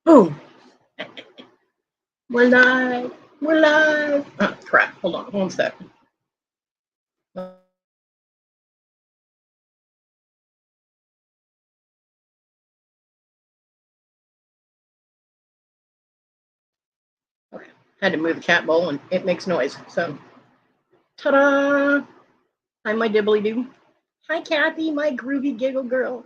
Boom. We're live. We're live. Oh, crap. Hold on 1 sec. Okay. Had to move the cat bowl and it makes noise. So, ta-da. Hi, my dibbly doo. Hi, Kathy, my groovy giggle girl.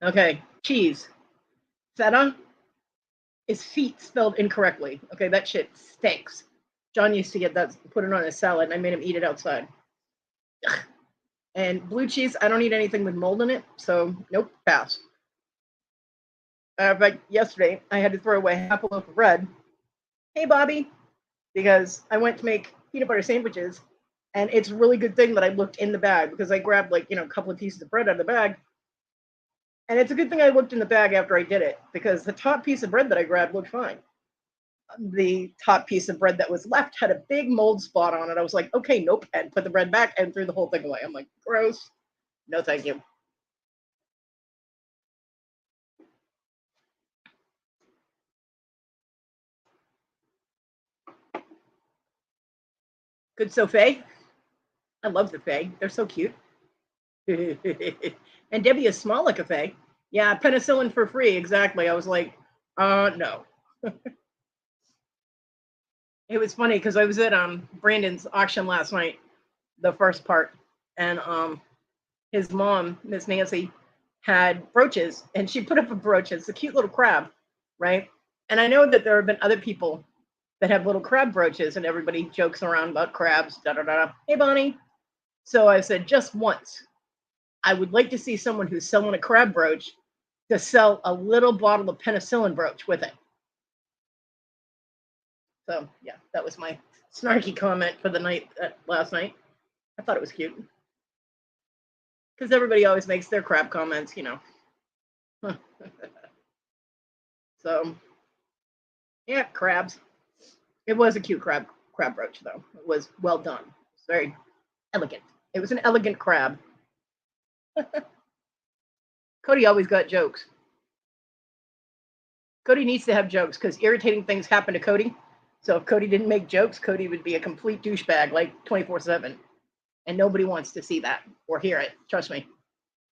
Okay. Cheese. Feta is feet spelled incorrectly. Okay, that shit stinks. John used to get that, put it on his salad, and I made him eat it outside. Ugh. And blue cheese, I don't eat anything with mold in it, so nope, pass. But yesterday, I had to throw away half a loaf of bread. Hey, Bobby, because I went to make peanut butter sandwiches, and it's a really good thing that I looked in the bag because I grabbed a couple of pieces of bread out of the bag, and it's a good thing I looked in the bag after I did it because the top piece of bread that I grabbed looked fine. The top piece of bread that was left had a big mold spot on it. I was like, okay, nope, and put the bread back and threw the whole thing away. I'm like, gross. No, thank you. Good Sophie. I love the Fae. They're so cute. And Debbie is small like a Fae. Yeah, penicillin for free. Exactly. I was like, no. It was funny because I was at Brandon's auction last night, the first part, and his mom, Miss Nancy, had brooches, and she put up a brooch. It's a cute little crab, right? And I know that there have been other people that have little crab brooches, and everybody jokes around about crabs. Da da da. Hey, Bonnie. So I said, just once, I would like to see someone who's selling a crab brooch to sell a little bottle of penicillin brooch with it. So yeah, that was my snarky comment for the night last night. I thought it was cute because everybody always makes their crab comments, you know. So yeah, crabs. It was a cute crab brooch though. It was well done. It's very elegant. It was an elegant crab. Kodi always got jokes. Kodi needs to have jokes because irritating things happen to Kodi. So if Kodi didn't make jokes, Kodi would be a complete douchebag like 24/7. And nobody wants to see that or hear it. Trust me.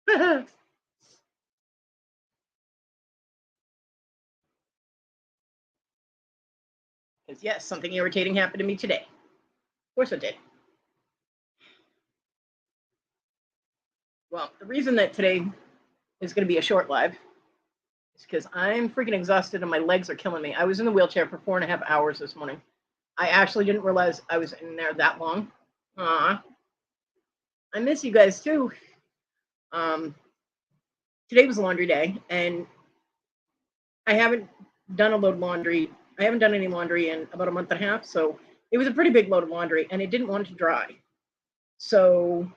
Because yes, something irritating happened to me today. Of course it did. Well, the reason that today is going to be a short live is because I'm freaking exhausted and my legs are killing me. I was in the wheelchair for 4.5 hours this morning. I actually didn't realize I was in there that long. I miss you guys too. Um, Today was laundry day, and I haven't done a load of laundry. I haven't done any laundry in about a month and a half, so it was a pretty big load of laundry, and it didn't want to dry. So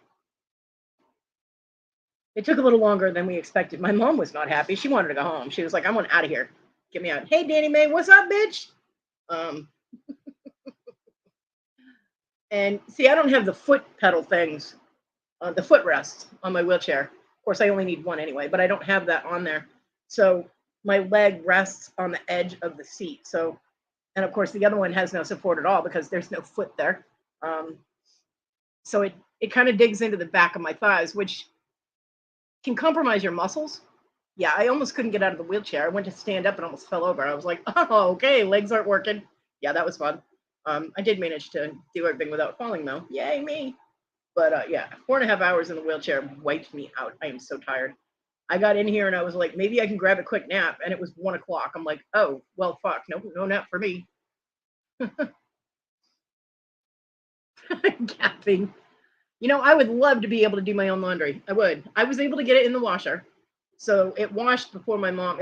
it took a little longer than we expected. My mom was not happy. She wanted to go home. She was like, "I want out of here. Get me out." Hey, Danny Mae, what's up, bitch? Um, and see, I don't have the foot pedal things, the footrests on my wheelchair. Of course, I only need one anyway, but I don't have that on there. So my leg rests on the edge of the seat. So, and of course, the other one has no support at all because there's no foot there. Um, so it kind of digs into the back of my thighs, which can compromise your muscles. Yeah, I almost couldn't get out of the wheelchair. I went to stand up and almost fell over. I was like, oh, okay, legs aren't working. Yeah, that was fun. I did manage to do everything without falling, though. Yay, me. But yeah, 4.5 hours in the wheelchair wiped me out. I am so tired. I got in here and I was like, maybe I can grab a quick nap. And it was 1 o'clock. I'm like, oh, well, fuck. No nap for me. Gapping. You know, I would love to be able to do my own laundry. I would. I was able to get it in the washer. So it washed before my mom.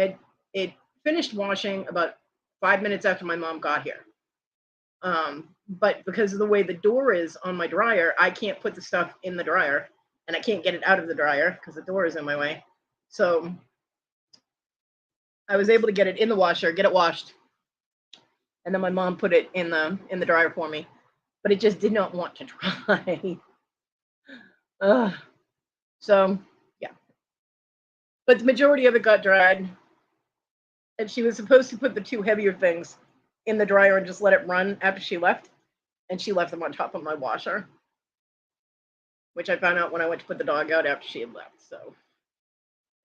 It finished washing about 5 minutes after my mom got here. But because of the way the door is on my dryer, I can't put the stuff in the dryer, and I can't get it out of the dryer because the door is in my way. So I was able to get it in the washer, get it washed, and then my mom put it in the dryer for me. But it just did not want to dry. So yeah. But the majority of it got dried. And she was supposed to put the two heavier things in the dryer and just let it run after she left. And she left them on top of my washer, which I found out when I went to put the dog out after she had left. So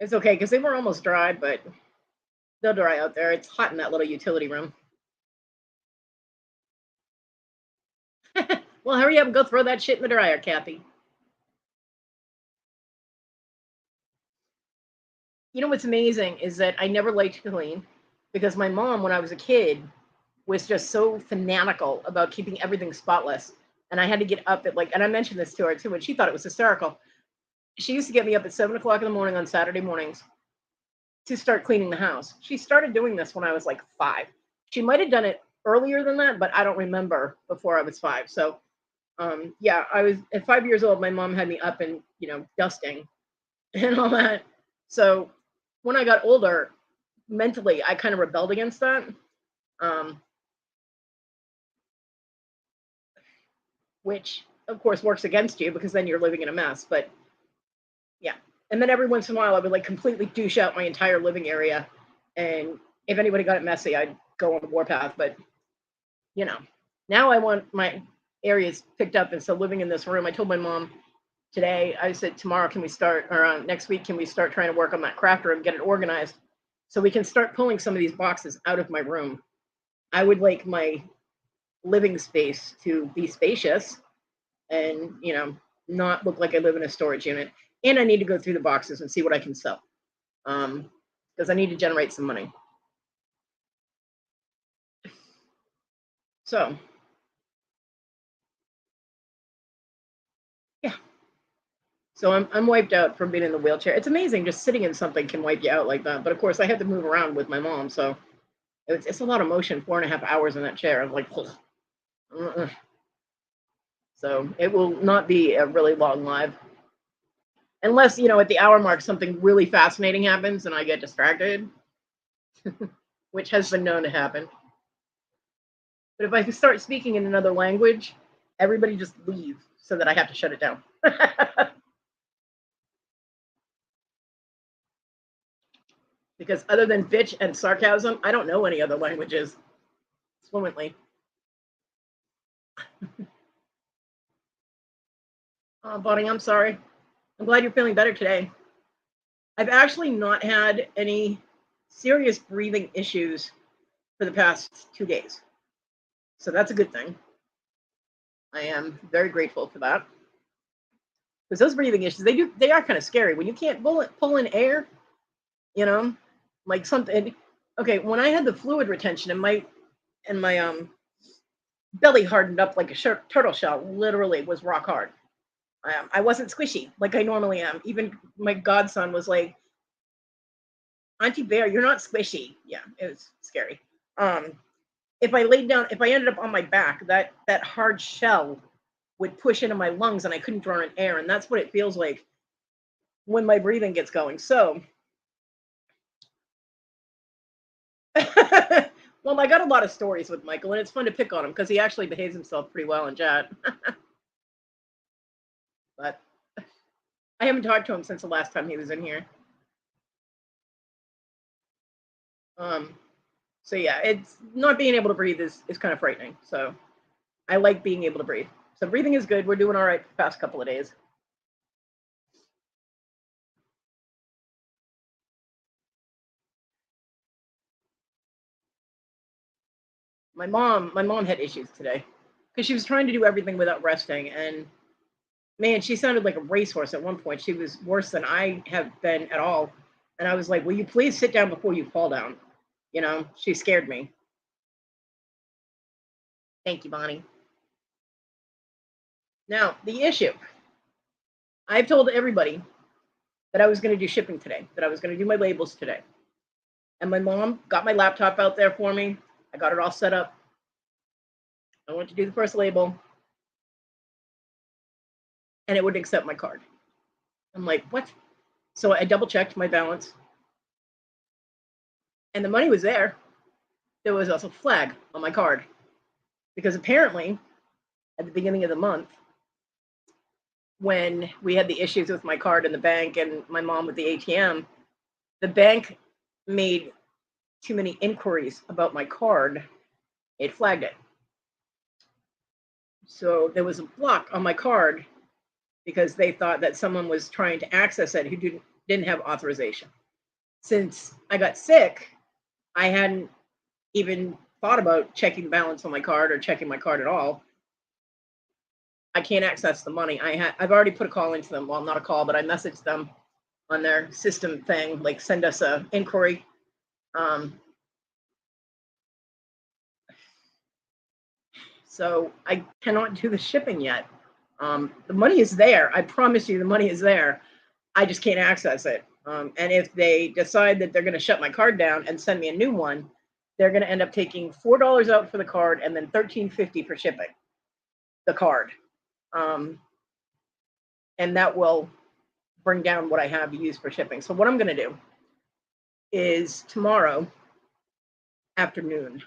it's okay because they were almost dry, but they'll dry out there. It's hot in that little utility room. Well, hurry up and go throw that shit in the dryer, Kathy. You know what's amazing is that I never liked to clean because my mom, when I was a kid, was just so fanatical about keeping everything spotless. And I had to get up at and I mentioned this to her too, and she thought it was hysterical. She used to get me up at 7 o'clock in the morning on Saturday mornings to start cleaning the house. She started doing this when I was like 5. She might have done it earlier than that, but I don't remember before I was 5. So, yeah, I was at 5 years old. My mom had me up and dusting and all that. So when I got older, mentally, I kind of rebelled against that. Which of course works against you because then you're living in a mess. But yeah. And then every once in a while I would completely douche out my entire living area. And if anybody got it messy, I'd go on the warpath. But now I want my areas picked up. And so living in this room, I told my mom today, I said, tomorrow can we start, or next week, can we start trying to work on that craft room, get it organized so we can start pulling some of these boxes out of my room. I would like my living space to be spacious and not look like I live in a storage unit. And I need to go through the boxes and see what I can sell because I need to generate some money. So yeah, so I'm wiped out from being in the wheelchair. It's amazing, just sitting in something can wipe you out like that. But of course I had to move around with my mom, so it's a lot of motion. 4.5 hours in that chair. I'm like, so it will not be a really long live. Unless, at the hour mark, something really fascinating happens and I get distracted, which has been known to happen. But if I start speaking in another language, everybody just leave so that I have to shut it down. Because other than bitch and sarcasm, I don't know any other languages fluently. Oh, Bonnie, I'm sorry. I'm glad you're feeling better today. I've actually not had any serious breathing issues for the past 2 days. So that's a good thing. I am very grateful for that. Because those breathing issues, they are kind of scary. When you can't pull in air, like something. Okay, when I had the fluid retention and my belly hardened up like a turtle shell, literally was rock hard. I wasn't squishy like I normally am. Even my godson was like, Auntie Bear, you're not squishy. Yeah, it was scary. If I laid down, if I ended up on my back, that hard shell would push into my lungs and I couldn't draw in air. And that's what it feels like when my breathing gets going. So, well, I got a lot of stories with Michael, and it's fun to pick on him because he actually behaves himself pretty well in chat. But I haven't talked to him since the last time he was in here. So yeah, it's not being able to breathe is kind of frightening. So I like being able to breathe. So breathing is good. We're doing all right for the past couple of days. My mom had issues today because she was trying to do everything without resting. And man, she sounded like a racehorse at one point. She was worse than I have been at all. And I was like, will you please sit down before you fall down? She scared me. Thank you, Bonnie. Now, the issue. I've told everybody that I was going to do shipping today, that I was going to do my labels today. And my mom got my laptop out there for me. I got it all set up. I went to do the first label. And it wouldn't accept my card. I'm like, what? So I double checked my balance. And the money was there. There was also a flag on my card. Because apparently, at the beginning of the month, when we had the issues with my card in the bank and my mom with the ATM, the bank made too many inquiries about my card. It flagged it. So there was a block on my card because they thought that someone was trying to access it who didn't have authorization. Since I got sick, I hadn't even thought about checking the balance on my card or checking my card at all. I can't access the money. I've already put a call into them. Well, not a call, but I messaged them on their system thing, like send us a inquiry. So I cannot do the shipping yet. The money is there. I promise you the money is there. I just can't access it. And if they decide that they're going to shut my card down and send me a new one, they're going to end up taking $4 out for the card and then $13.50 for shipping the card. And that will bring down what I have used for shipping. So what I'm going to do is tomorrow afternoon,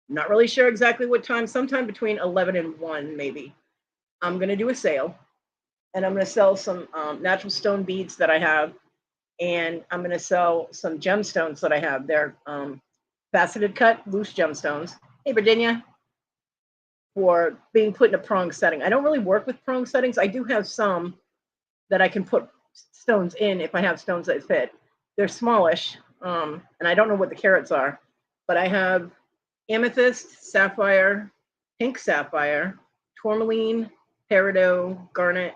not really sure exactly what time, sometime between 11 and 1 maybe, I'm going to do a sale, and I'm going to sell some natural stone beads that I have, and I'm going to sell some gemstones that I have. They're faceted cut loose gemstones. Hey, Virginia. For being put in a prong setting. I don't really work with prong settings. I do have some that I can put stones in if I have stones that fit. They're smallish, and I don't know what the carats are, but I have amethyst, sapphire, pink sapphire, tourmaline, peridot, garnet,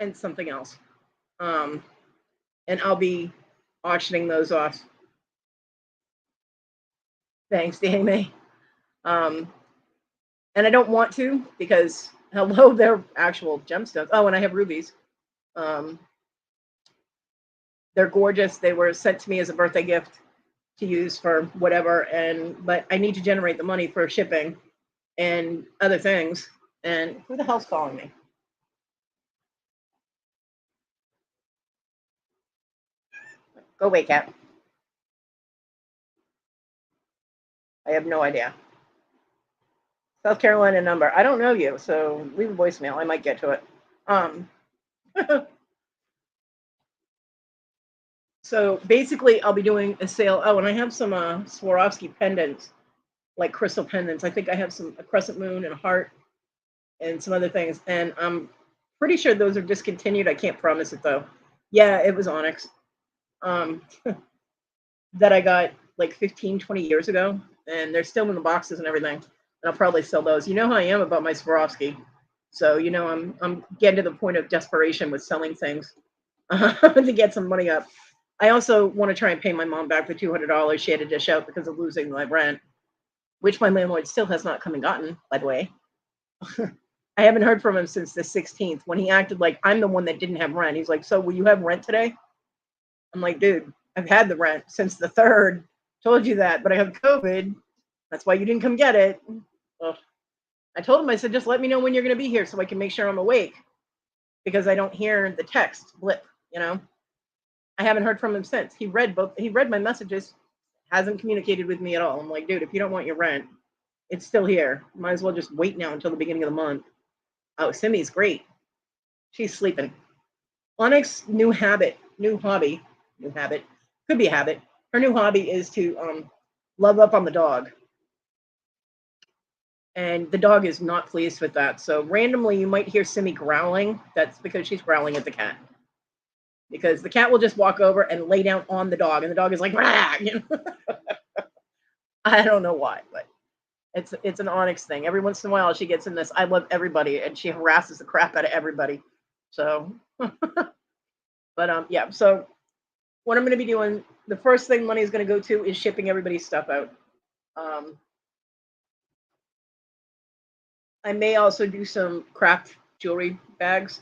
and something else. And I'll be auctioning those off. Thanks, Danny. And I don't want to because, hello, they're actual gemstones. Oh, and I have rubies. They're gorgeous. They were sent to me as a birthday gift to use for whatever. But I need to generate the money for shipping and other things. And who the hell's calling me? Go away, cat. I have no idea. South Carolina number. I don't know you, so leave a voicemail. I might get to it. So basically, I'll be doing a sale. Oh, and I have some Swarovski pendants, like crystal pendants. I think I have a crescent moon and a heart and some other things. And I'm pretty sure those are discontinued. I can't promise it, though. Yeah, it was onyx that I got like 15, 20 years ago. And they're still in the boxes and everything. And I'll probably sell those. You know how I am about my Swarovski. So, I'm getting to the point of desperation with selling things to get some money up. I also want to try and pay my mom back the $200 she had to dish out because of losing my rent, which my landlord still has not come and gotten, by the way. I haven't heard from him since the 16th when he acted like I'm the one that didn't have rent. He's like, so will you have rent today? I'm like, dude, I've had the rent since the 3rd. Told you that, but I have COVID. That's why you didn't come get it. Ugh. I told him, I said, just let me know when you're going to be here so I can make sure I'm awake because I don't hear the text blip, I haven't heard from him since. He read my messages, hasn't communicated with me at all. I'm like, dude, if you don't want your rent, it's still here. Might as well just wait now until the beginning of the month. Oh, Simi's great. She's sleeping. Onyx new hobby, could be a habit. Her new hobby is to love up on the dog. And the dog is not pleased with that. So randomly you might hear Simi growling. That's because she's growling at the cat. Because the cat will just walk over and lay down on the dog, and the dog is like, rah! I don't know why, but it's an Onyx thing. Every once in a while, she gets in this I love everybody, and she harasses the crap out of everybody. So, but yeah. So, what I'm going to be doing, the first thing money is going to go to is shipping everybody's stuff out. I may also do some craft jewelry bags.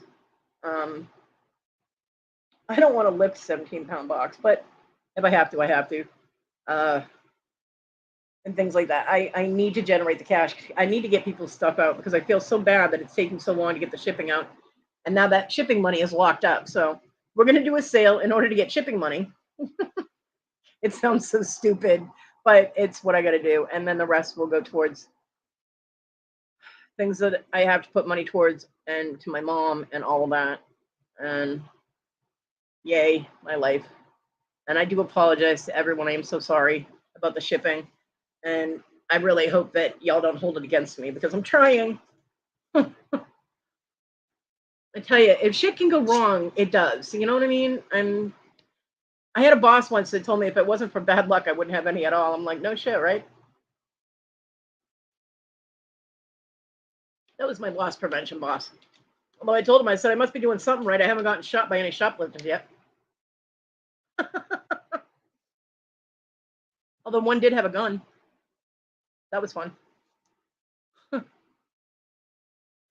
I don't want to lift 17-pound box, but if I have to, I have to. And things like that. I need to generate the cash. I need to get people's stuff out because I feel so bad that it's taking so long to get the shipping out. And now that shipping money is locked up. So we're going to do a sale in order to get shipping money. It sounds so stupid, but it's what I got to do. And then the rest will go towards things that I have to put money towards and to my mom and all of that. And Yay, my life. And I do apologize to everyone. I am so sorry about the shipping. And I really hope that y'all don't hold it against me because I'm trying. I tell you, if shit can go wrong, it does. You know what I mean? I had a boss once that told me if it wasn't for bad luck, I wouldn't have any at all. I'm like, no shit, right? That was my loss prevention boss. Although I told him, I said, I must be doing something right. I haven't gotten shot by any shoplifters yet. Although one did have a gun. That was fun.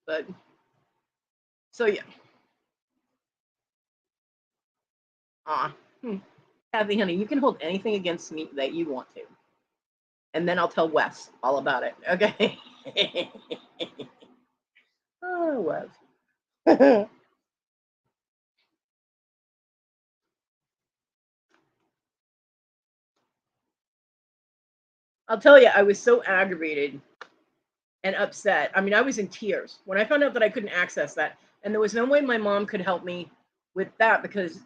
But so yeah. Ah. Hmm. Kathy, honey, you can hold anything against me that you want to. And then I'll tell Wes all about it. Okay. Oh, Wes. I'll tell you, I was so aggravated and upset. I mean, I was in tears when I found out that I couldn't access that. And there was no way my mom could help me with that because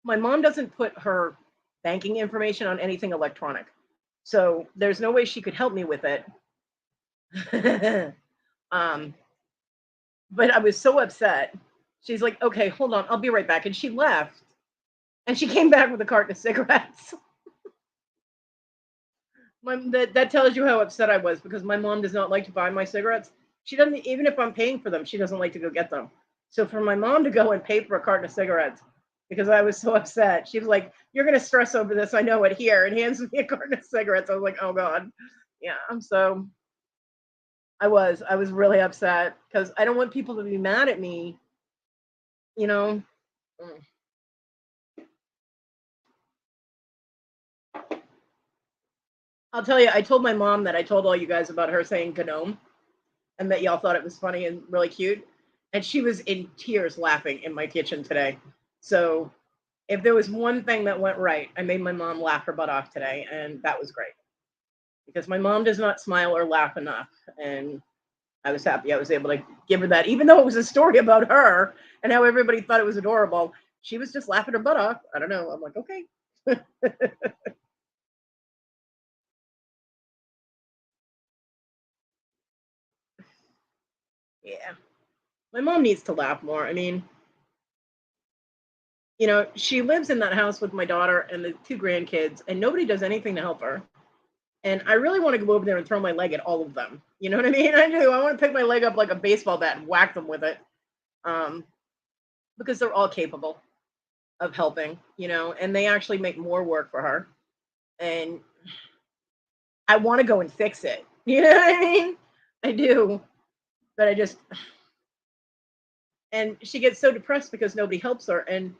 my mom doesn't put her banking information on anything electronic. So there's no way she could help me with it. um, but I was so upset. She's like, okay, hold on, I'll be right back. And she left and she came back with a carton of cigarettes. That tells you how upset I was because my mom does not like to buy my cigarettes. She doesn't, even if I'm paying for them, she doesn't like to go get them. So for my mom to go and pay for a carton of cigarettes because I was so upset, she was like, "You're gonna stress over this. I know it." Here, and hands me a carton of cigarettes. I was like, "Oh God, yeah." So I was really upset because I don't want people to be mad at me. You know. Mm. I'll tell you, I told my mom that I told all you guys about her saying gnome and that y'all thought it was funny and really cute. And she was in tears laughing in my kitchen today. So if there was one thing that went right, I made my mom laugh her butt off today, and that was great because my mom does not smile or laugh enough. And I was happy I was able to give her that, even though it was a story about her and how everybody thought it was adorable. She was just laughing her butt off. I don't know. I'm like, okay. Yeah. My mom needs to laugh more. I mean, she lives in that house with my daughter and the two grandkids, and nobody does anything to help her. And I really want to go over there and throw my leg at all of them. You know what I mean? I do. I want to pick my leg up like a baseball bat and whack them with it, um, because they're all capable of helping, and they actually make more work for her. And I want to go and fix it. You know what I mean? I do. But and she gets so depressed because nobody helps her. And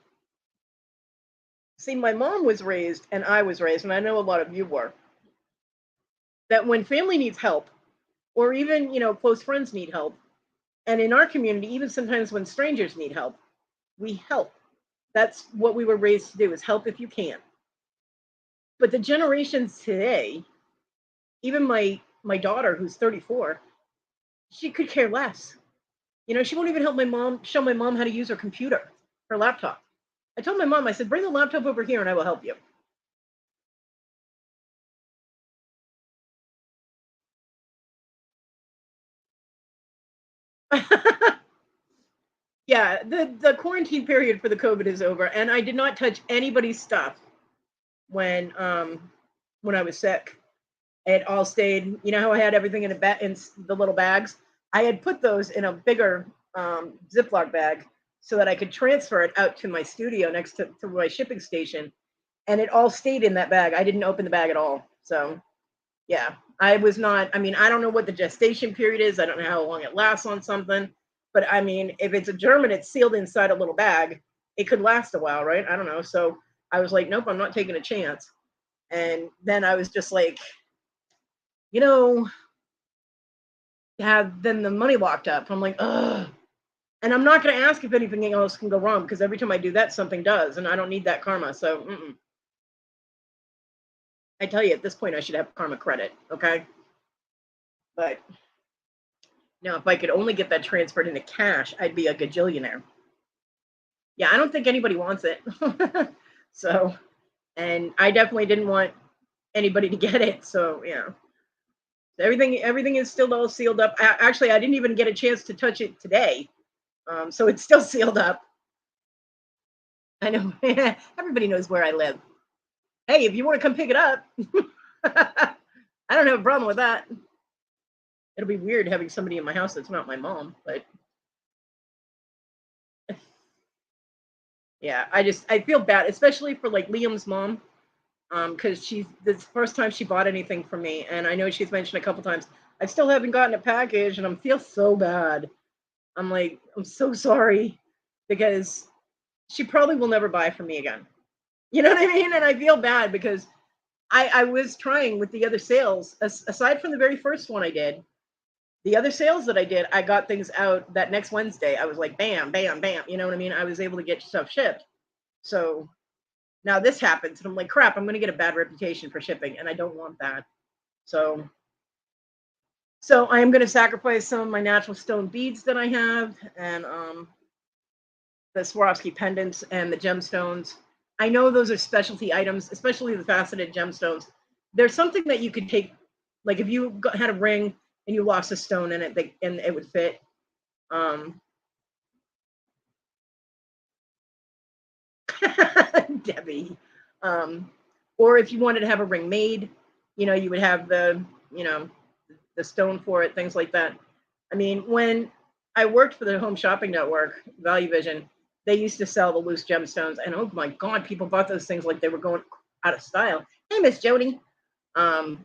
see, my mom was raised and I was raised, and I know a lot of you were, that when family needs help, or even, close friends need help, and in our community, even sometimes when strangers need help, we help. That's what we were raised to do, is help if you can. But the generations today, even my daughter who's 34, she could care less. She won't even help show my mom how to use her computer, her laptop. I told my mom, I said, bring the laptop over here and I will help you. Yeah, the quarantine period for the COVID is over, and I did not touch anybody's stuff when I was sick. It all stayed. You know how I had everything in in the little bags. I had put those in a bigger Ziploc bag so that I could transfer it out to my studio next to my shipping station, and it all stayed in that bag. I didn't open the bag at all. So yeah, I was not. I mean, I don't know what the gestation period is. I don't know how long it lasts on something. But I mean, if it's a germ and it's sealed inside a little bag, it could last a while, right? I don't know. So I was like, nope, I'm not taking a chance. And then I was just like, you know, have then the money locked up. I'm like, ugh. And I'm not going to ask if anything else can go wrong because every time I do that, something does, and I don't need that karma. So I tell you, at this point, I should have karma credit. Okay, but now if I could only get that transferred into cash, I'd be a gajillionaire. Yeah, I don't think anybody wants it. So, and I definitely didn't want anybody to get it. So, yeah, everything is still all sealed up. Actually, I didn't even get a chance to touch it today. So it's still sealed up. I know everybody knows where I live. Hey, if you want to come pick it up, I don't have a problem with that. It'll be weird having somebody in my house that's not my mom, but yeah, I feel bad, especially for like Liam's mom, because she's this first time she bought anything from me, and I know she's mentioned a couple times I still haven't gotten a package, and I feel so bad. I'm like, I'm so sorry because she probably will never buy from me again. You know what I mean? And I feel bad because I was trying with the other sales, aside from the very first one I did, the other sales that I did, I got things out that next Wednesday. I was like, bam, bam, bam. You know what I mean? I was able to get stuff shipped. So now this happens, and I'm like, crap, I'm going to get a bad reputation for shipping, and I don't want that. So, so I am going to sacrifice some of my natural stone beads that I have, and the Swarovski pendants and the gemstones. I know those are specialty items, especially the faceted gemstones. There's something that you could take, like if you had a ring and you lost a stone in it, and it would fit. Um, Debbie. Um, or if you wanted to have a ring made, you would have you know, the stone for it, things like that. I mean, when I worked for the Home Shopping Network, Value Vision, they used to sell the loose gemstones, and oh my God, people bought those things like they were going out of style. Hey, Miss Jody. Um,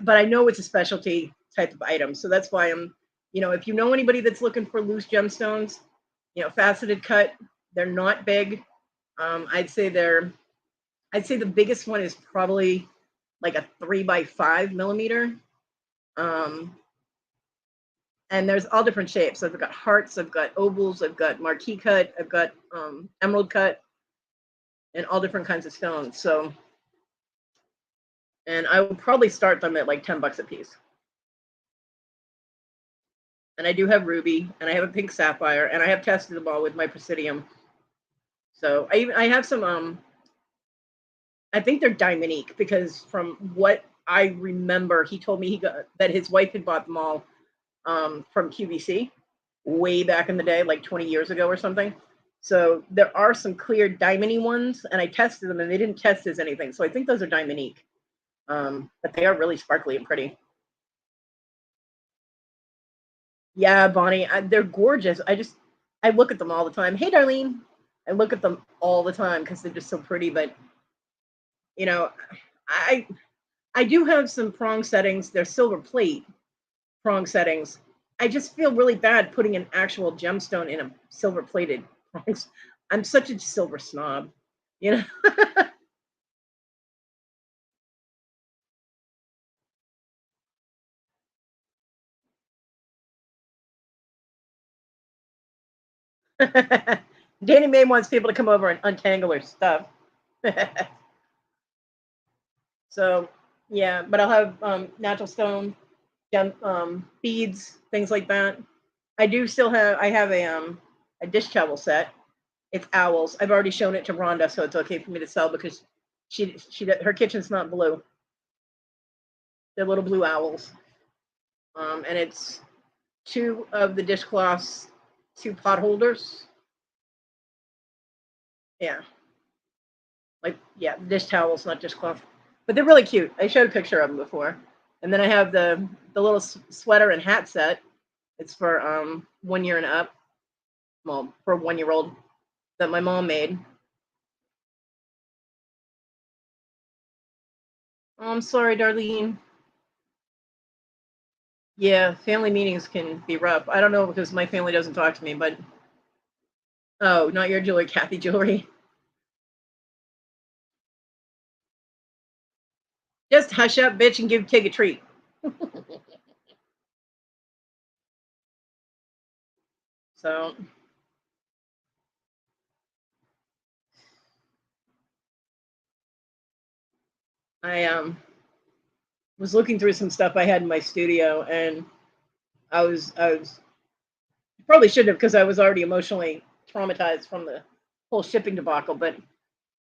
but I know it's a specialty type of item, so that's why if you know anybody that's looking for loose gemstones, faceted cut, they're not big. I'd say the biggest one is probably like a 3 by 5 millimeter. Um, and there's all different shapes. So I've got hearts, I've got ovals, I've got marquee cut, I've got emerald cut, and all different kinds of stones. So, and I would probably start them at like $10 a piece. And I do have ruby, and I have a pink sapphire, and I have tested them all with my presidium. So I have some I think they're diamonique, because from what I remember, he told me that his wife had bought them all from QVC way back in the day, like 20 years ago or something. So there are some clear diamondy ones, and I tested them, and they didn't test as anything. So I think those are diamonique, but they are really sparkly and pretty. Yeah, Bonnie, they're gorgeous. I look at them all the time. Hey, Darlene, I look at them all the time because they're just so pretty. But you know, I I do have some prong settings. They're silver plate prong settings. I just feel really bad putting an actual gemstone in a silver plated prongs. I'm such a silver snob, you know. Danny May wants people to come over and untangle her stuff. So yeah, but I'll have natural stone, beads, things like that. I have a dish towel set. It's owls. I've already shown it to Rhonda, so it's okay for me to sell because her kitchen's not blue. They're little blue owls. And it's two of the dishcloths, two pot holders. Yeah, like yeah, dish towels, not dishcloth, but they're really cute. I showed a picture of them before. And then I have the little sweater and hat set. It's for 1 year and up. Well, for a 1 year old that my mom made. Oh, I'm sorry, Darlene. Yeah, family meetings can be rough. I don't know because my family doesn't talk to me, but oh, not your jewelry, Kathy jewelry. Just hush up, bitch, and take a treat. So I was looking through some stuff I had in my studio, and I was probably shouldn't have because I was already emotionally traumatized from the whole shipping debacle. But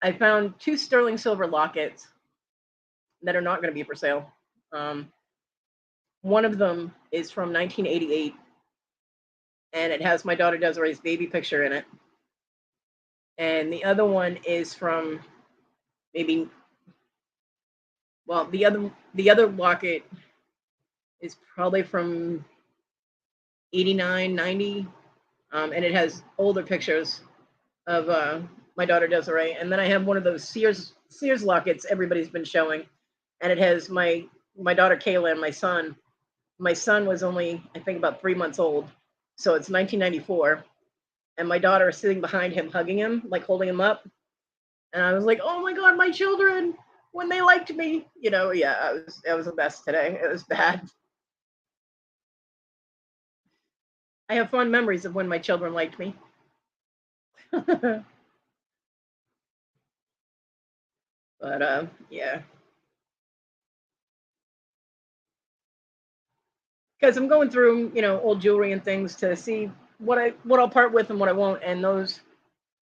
I found two sterling silver lockets that are not going to be for sale. Um, one of them is from 1988, and it has my daughter Desiree's baby picture in it. And the other one is from maybe, well, the other locket is probably from 89, 90, and it has older pictures of my daughter Desiree. And then I have one of those Sears lockets everybody's been showing, and it has my daughter Kayla and my son. My son was only, I think, about 3 months old, so it's 1994, and my daughter is sitting behind him, hugging him, like holding him up. And I was like, "Oh my God, my children, when they liked me." Yeah, I was the best today. It was bad. I have fond memories of when my children liked me. But yeah, because I'm going through, old jewelry and things to see what I'll part with and what I won't. And those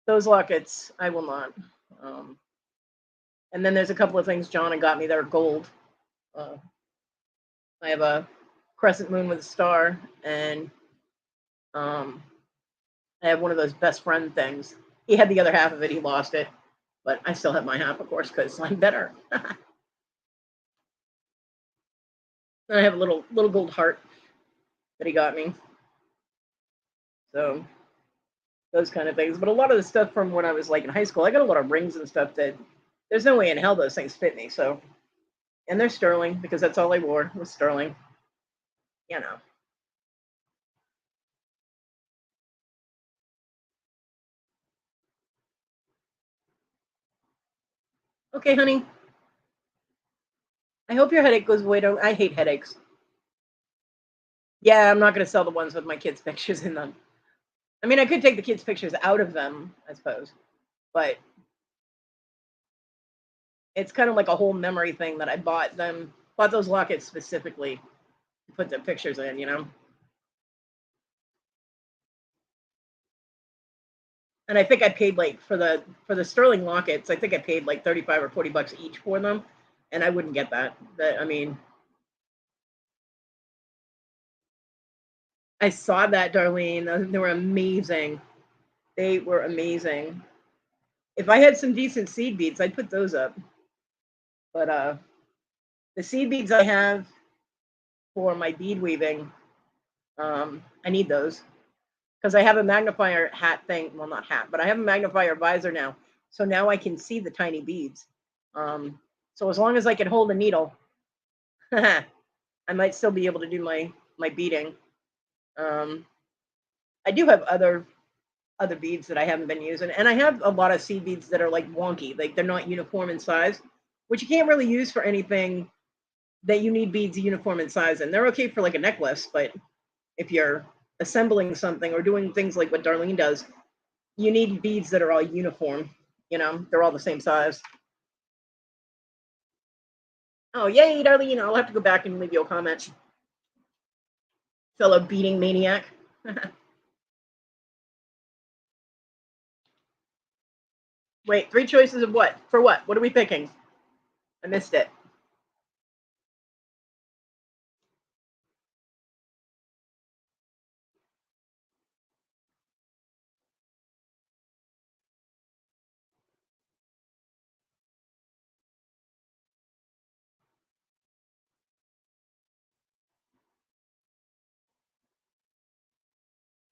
lockets I will not. Um, and then there's a couple of things John had got me that are gold. Uh, I have a crescent moon with a star, and um, I have one of those best friend things. He had the other half of it. He lost it, but I still have my half, of course, because I'm better. And I have a little gold heart that he got me. So those kind of things. But a lot of the stuff from when I was like in high school, I got a lot of rings and stuff that there's no way in hell those things fit me. So, and they're sterling because that's all I wore was sterling. You know. Okay, honey. I hope your headache goes away. Don't I hate headaches? Yeah, I'm not going to sell the ones with my kids' pictures in them. I mean, I could take the kids' pictures out of them, I suppose, but it's kind of like a whole memory thing that I bought those lockets specifically to put the pictures in. And I think I paid like for the sterling lockets, I think I paid like 35 or 40 bucks each for them, and I wouldn't get that. I mean, I saw that, Darlene. They were amazing. They were amazing. If I had some decent seed beads, I'd put those up. But the seed beads I have for my bead weaving, I need those because I have a magnifier hat thing. Well, not hat, but I have a magnifier visor now, so now I can see the tiny beads. So as long as I can hold a needle, I might still be able to do my beading. I do have other beads that I haven't been using, and I have a lot of seed beads that are like wonky, like they're not uniform in size, which you can't really use for anything that you need beads uniform in size. And they're okay for like a necklace, but if you're assembling something or doing things like what Darlene does, you need beads that are all uniform. They're all the same size. Oh, yay, Darlene! I'll have to go back and leave you a comment, fellow beading maniac. Wait, three choices of what? For what? What are we picking? I missed it.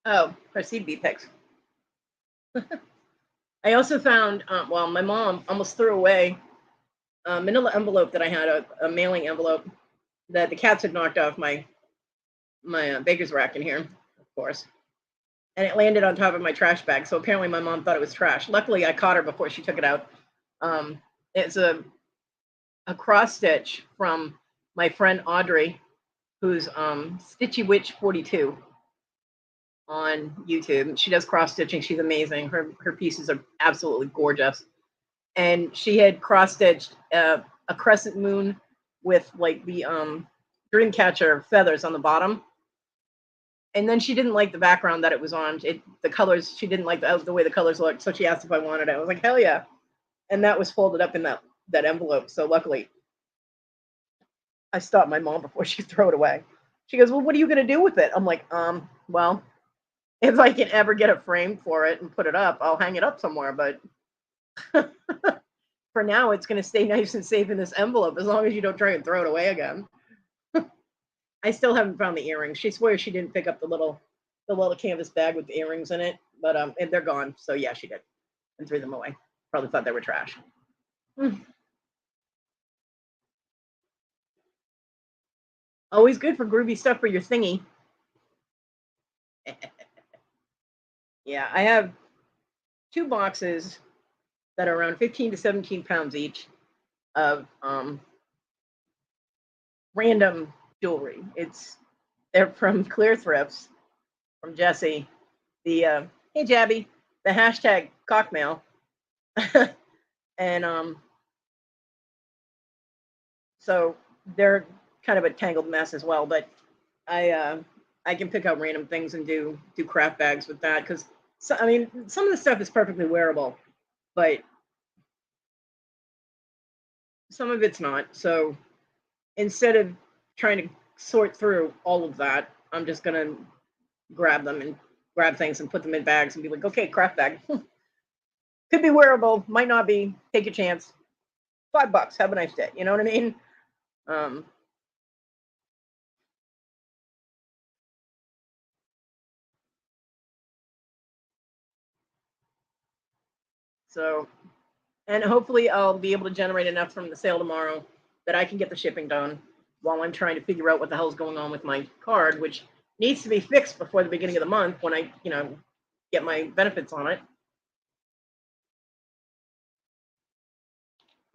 Oh, our seed bead picks. I also found, well, my mom almost threw away a manila envelope that I had, a mailing envelope that the cats had knocked off my baker's rack in here, of course. And it landed on top of my trash bag. So apparently my mom thought it was trash. Luckily, I caught her before she took it out. It's a cross stitch from my friend Audrey, who's Stitchy Witch 42 on YouTube. She does cross stitching. She's amazing. Her pieces are absolutely gorgeous. And she had cross stitched a crescent moon with like the dream catcher feathers on the bottom. And then she didn't like the background that it was on. The colors, she didn't like the way the colors looked. So she asked if I wanted it. I was like, hell yeah. And that was folded up in that envelope. So luckily, I stopped my mom before she could throw it away. She goes, well, what are you going to do with it? I'm like, well, if I can ever get a frame for it and put it up, I'll hang it up somewhere. But for now, it's going to stay nice and safe in this envelope as long as you don't try and throw it away again. I still haven't found the earrings. She swears she didn't pick up the little canvas bag with the earrings in it, but and they're gone. So yeah, she did, and threw them away. Probably thought they were trash. Always good for groovy stuff for your thingy. Yeah, I have 2 boxes that are around 15 to 17 pounds each of random jewelry. They're from Clear Thrifts, from Jesse. The hey Jabby, the hashtag cockmail. And so they're kind of a tangled mess as well, but I can pick out random things and do craft bags with that, because I mean, some of the stuff is perfectly wearable, but some of it's not. So instead of trying to sort through all of that, I'm just gonna grab things and put them in bags and be like, okay, craft bag. Could be wearable, might not be. Take a chance. $5. Have a nice day. You know what I mean? Um, so, and hopefully I'll be able to generate enough from the sale tomorrow that I can get the shipping done while I'm trying to figure out what the hell's going on with my card, which needs to be fixed before the beginning of the month when I, get my benefits on it.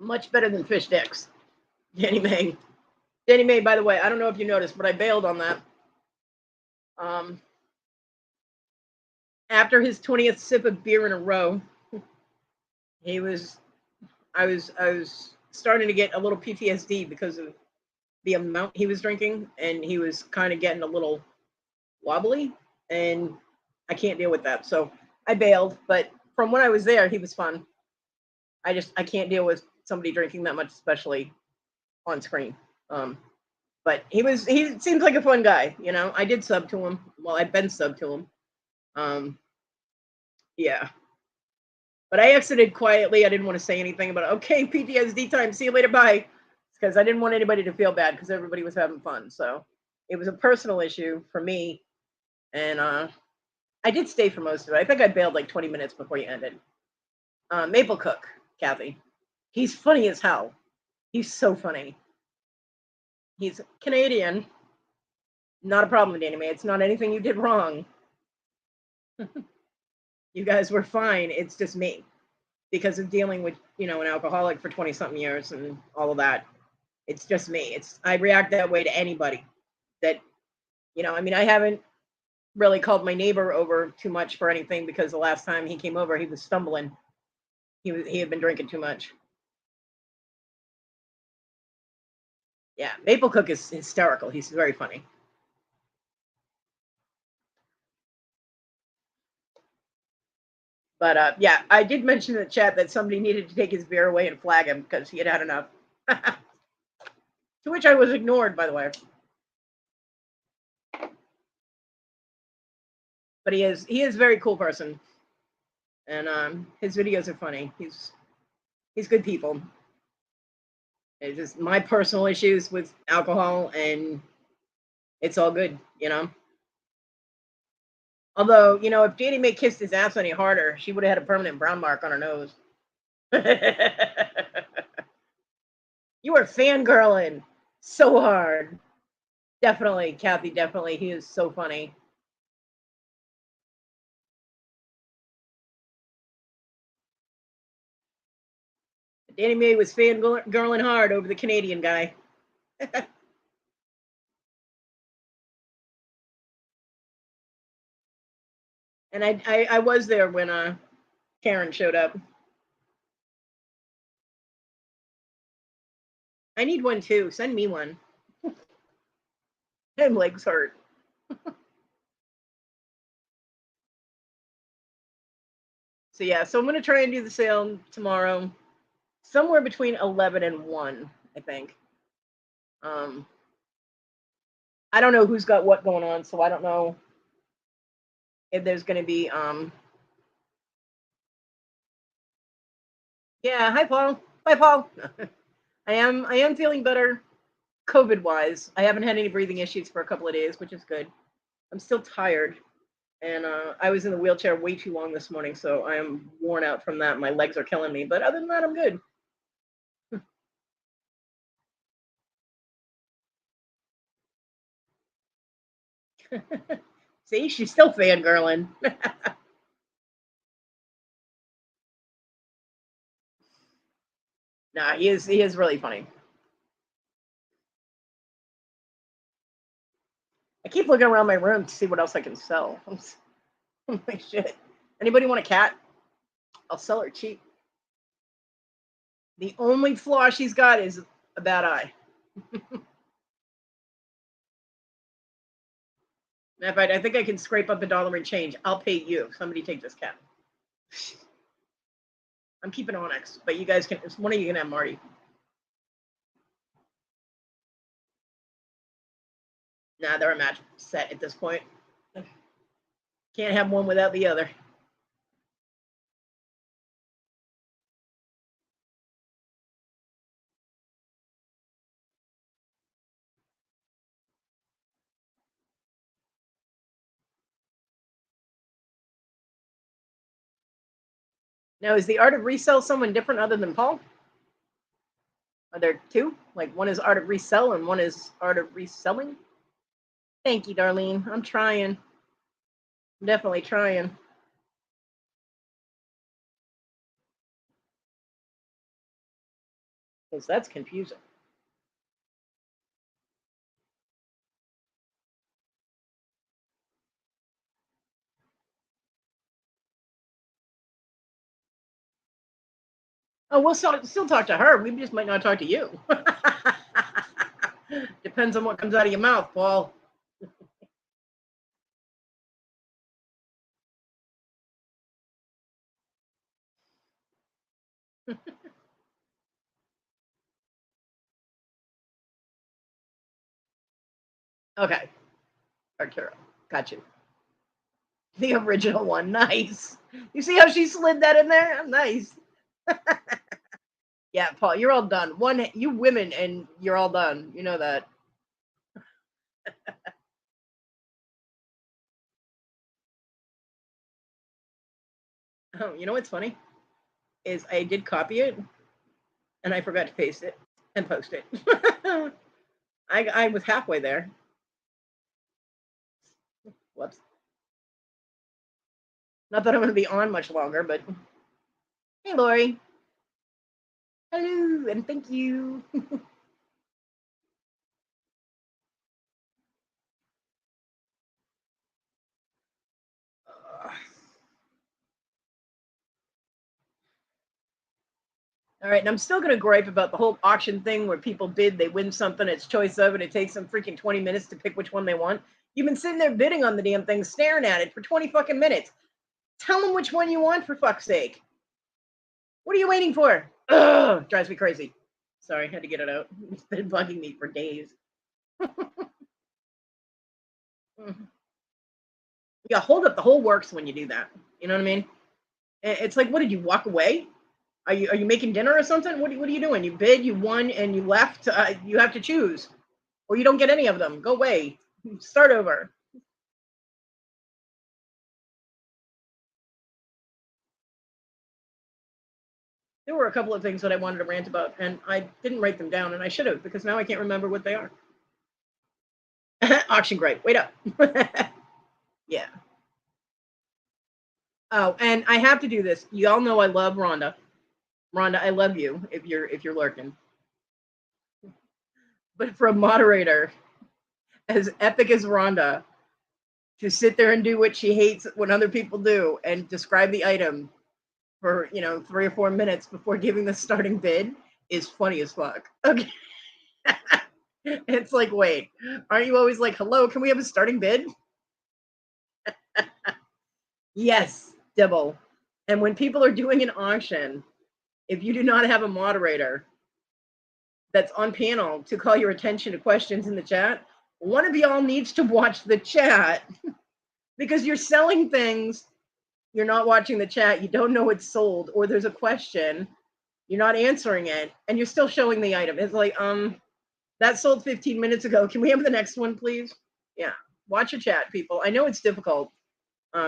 Much better than fish sticks. Danny May. Danny May, by the way, I don't know if you noticed, but I bailed on that. After his 20th sip of beer in a row, I was starting to get a little PTSD because of the amount he was drinking, and he was kind of getting a little wobbly, and I can't deal with that. So I bailed, but from when I was there, he was fun. I can't deal with somebody drinking that much, especially on screen. But he seems like a fun guy, I did sub to him. Well, I've been sub to him. Yeah. But I exited quietly. I didn't want to say anything about it. Okay, PTSD time. See you later. Bye. Because I didn't want anybody to feel bad because everybody was having fun. So it was a personal issue for me. And I did stay for most of it. I think I bailed like 20 minutes before you ended. Maple Cook, Kathy. He's funny as hell. He's so funny. He's Canadian. Not a problem, Danny May. It's not anything you did wrong. You guys were fine. It's just me. Because of dealing with, an alcoholic for 20 something years and all of that. It's just me. I react that way to anybody that, I haven't really called my neighbor over too much for anything, because the last time he came over, he was stumbling. He had been drinking too much. Yeah, Maple Cook is hysterical. He's very funny. But yeah, I did mention in the chat that somebody needed to take his beer away and flag him because he had had enough. To which I was ignored, by the way. But he is a very cool person, and his videos are funny. He's good people. It's just my personal issues with alcohol, and it's all good, Although, if Danny May kissed his ass any harder, she would have had a permanent brown mark on her nose. You are fangirling so hard. Definitely, Kathy, definitely. He is so funny. Danny May was fangirling hard over the Canadian guy. And I was there when Karen showed up. I need one too. Send me one. My legs hurt. So yeah, so I'm gonna try and do the sale tomorrow, somewhere between 11 and 1, I think. Um, I don't know who's got what going on, so I don't know if there's gonna be yeah, hi Paul. Bye Paul. I am feeling better COVID wise. I haven't had any breathing issues for a couple of days, which is good. I'm still tired, and I was in the wheelchair way too long this morning, so I am worn out from that. My legs are killing me, but other than that, I'm good. See, she's still fangirling. Nah, he is really funny. I keep looking around my room to see what else I can sell. I'm like, shit. Anybody want a cat? I'll sell her cheap. The only flaw she's got is a bad eye. In fact, I think I can scrape up $1 and change. I'll pay you. Somebody take this cat. I'm keeping Onyx, but you guys can. One of you can have Marty. Nah, they're a match set at this point. Can't have one without the other. Now, is the art of resell someone different other than Paul? Are there two? Like one is art of resell and one is art of reselling? Thank you, Darlene. I'm trying. I'm definitely trying. Because that's confusing. Oh, we'll still talk to her. We just might not talk to you. Depends on what comes out of your mouth, Paul. Okay, Arturo, got you. The original one, nice. You see how she slid that in there? Nice. Yeah, Paul, you're all done. One, you women, and you're all done. You know that. Oh, you know what's funny is I did copy it and I forgot to paste it and post it. I was halfway there. Whoops. Not that I'm going to be on much longer, but hey, Lori. Hello, and thank you. All right, and I'm still going to gripe about the whole auction thing where people bid, they win something, it's choice of, and it takes them freaking 20 minutes to pick which one they want. You've been sitting there bidding on the damn thing, staring at it for 20 fucking minutes. Tell them which one you want, for fuck's sake. What are you waiting for? Ugh, drives me crazy. Sorry, had to get it out. It's been bugging me for days. Yeah, hold up the whole works when you do that. You know what I mean? It's like, what did you walk away? Are you making dinner or something? What are you doing? You bid, you won, and you left. You have to choose, or you don't get any of them. Go away. Start over. There were a couple of things that I wanted to rant about, and I didn't write them down, and I should have because now I can't remember what they are. Auction gripe. Wait up. Yeah. Oh, and I have to do this. Y'all know I love Rhonda. Rhonda, I love you if you're lurking. But for a moderator as epic as Rhonda to sit there and do what she hates when other people do and describe the item for 3 or 4 minutes before giving the starting bid is funny as fuck. Okay. It's like, wait, aren't you always like, hello, can we have a starting bid? Yes, Dibble. And when people are doing an auction, if you do not have a moderator that's on panel to call your attention to questions in the chat, one of y'all needs to watch the chat because you're selling things, you're not watching the chat, you don't know it's sold, or there's a question, you're not answering it, and you're still showing the item. It's like, that sold 15 minutes ago. Can we have the next one, please? Yeah, watch your chat, people. I know it's difficult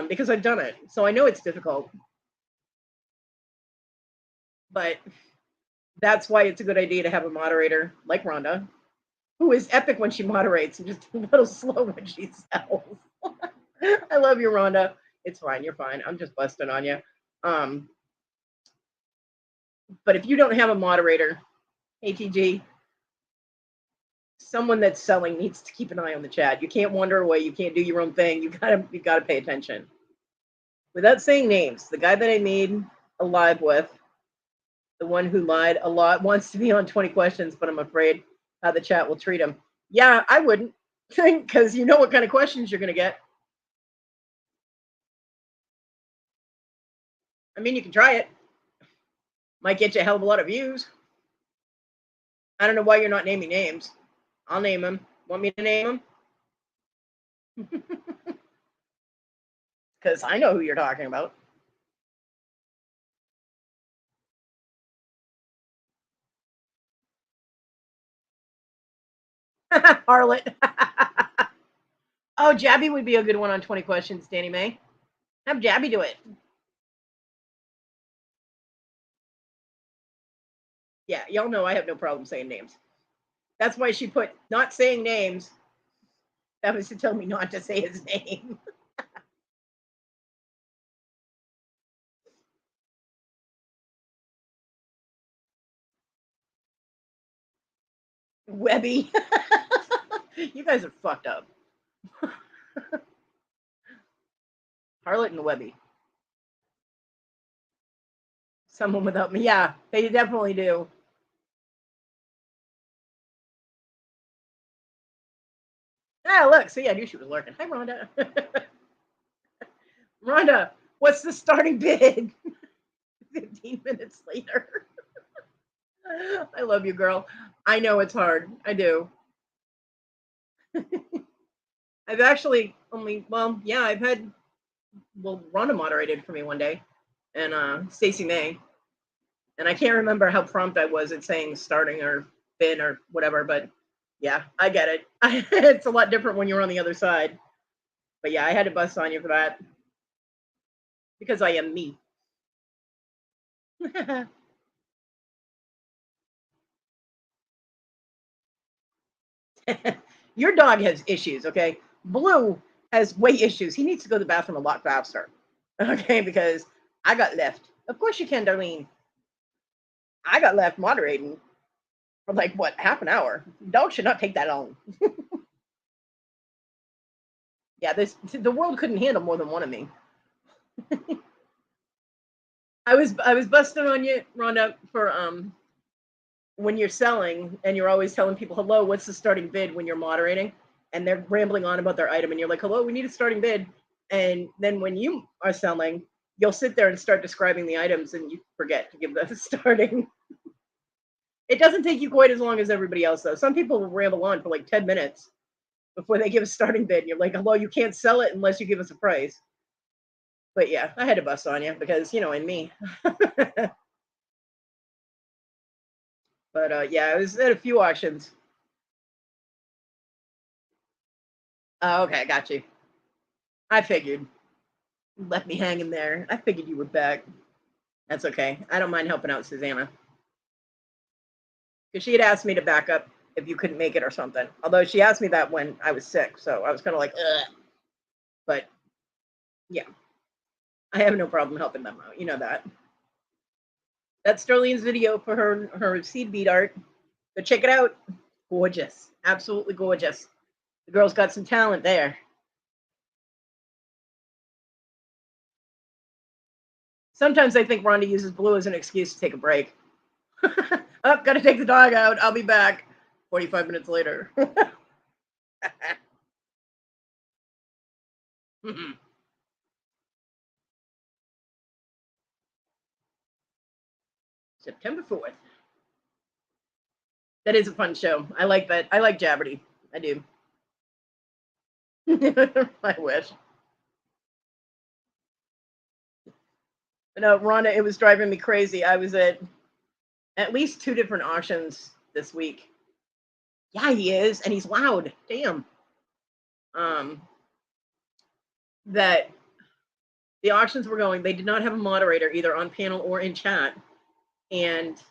because I've done it, so I know it's difficult. But that's why it's a good idea to have a moderator like Rhonda, who is epic when she moderates and just a little slow when she sells. I love you, Rhonda. It's fine. You're fine. I'm just busting on you. But if you don't have a moderator, ATG, someone that's selling needs to keep an eye on the chat. You can't wander away. You can't do your own thing. You gotta pay attention. Without saying names, the guy that I made a live with, the one who lied a lot, wants to be on 20 questions, but I'm afraid how the chat will treat him. Yeah, I wouldn't, because you know what kind of questions you're gonna get. I mean, you can try it. Might get you a hell of a lot of views. I don't know why you're not naming names. I'll name them. Want me to name them? Because I know who you're talking about. Harlot. Oh, Jabby would be a good one on 20 questions, Danny May. Have Jabby do it. Yeah, y'all know I have no problem saying names. That's why she put not saying names. That was to tell me not to say his name. Webby. You guys are fucked up. Harlot and Webby. Someone without me. Yeah, they definitely do. Ah, look. See, I knew she was lurking. Hi, Rhonda. Rhonda, what's the starting bid? 15 minutes later. I love you, girl. I know it's hard. I do. I've actually only, well, yeah, I've had, well, Rhonda moderated for me one day, and Stacey May, and I can't remember how prompt I was at saying starting or bin or whatever, but yeah, I get it. It's a lot different when you're on the other side. But yeah, I had to bust on you for that because I am me. Your dog has issues, okay? Blue has way issues. He needs to go to the bathroom a lot faster, okay? Because I got left. Of course you can, Darlene. I got left moderating for like what, half an hour. Dog should not take that long. Yeah, the world couldn't handle more than one of me. I was busting on you, Rhonda, for when you're selling and you're always telling people, hello, what's the starting bid when you're moderating? And they're rambling on about their item and you're like, hello, we need a starting bid. And then when you are selling, you'll sit there and start describing the items and you forget to give the starting. It doesn't take you quite as long as everybody else though. Some people will ramble on for like 10 minutes before they give a starting bid. And you're like, hello, you can't sell it unless you give us a price. But yeah, I had to bust on you because, you know, and me. But yeah, I was at a few auctions. Oh, okay, I got you. I figured. You left me hanging there. I figured you were back. That's okay. I don't mind helping out Susanna. Because she had asked me to back up if you couldn't make it or something. Although she asked me that when I was sick, so I was kind of like, ugh. But yeah, I have no problem helping them out. You know that. That's Darlene's video for her seed bead art. Go check it out. Gorgeous. Absolutely gorgeous. The girl's got some talent there. Sometimes I think Rhonda uses blue as an excuse to take a break. Oh, gotta take the dog out. I'll be back 45 minutes later. September 4th. That is a fun show. I like that. I like Jeopardy. I do. I wish. No, Rhonda, it was driving me crazy. I was at least 2 different auctions this week. Yeah, he is, and he's loud. Damn. That the auctions were going, they did not have a moderator either on panel or in chat. And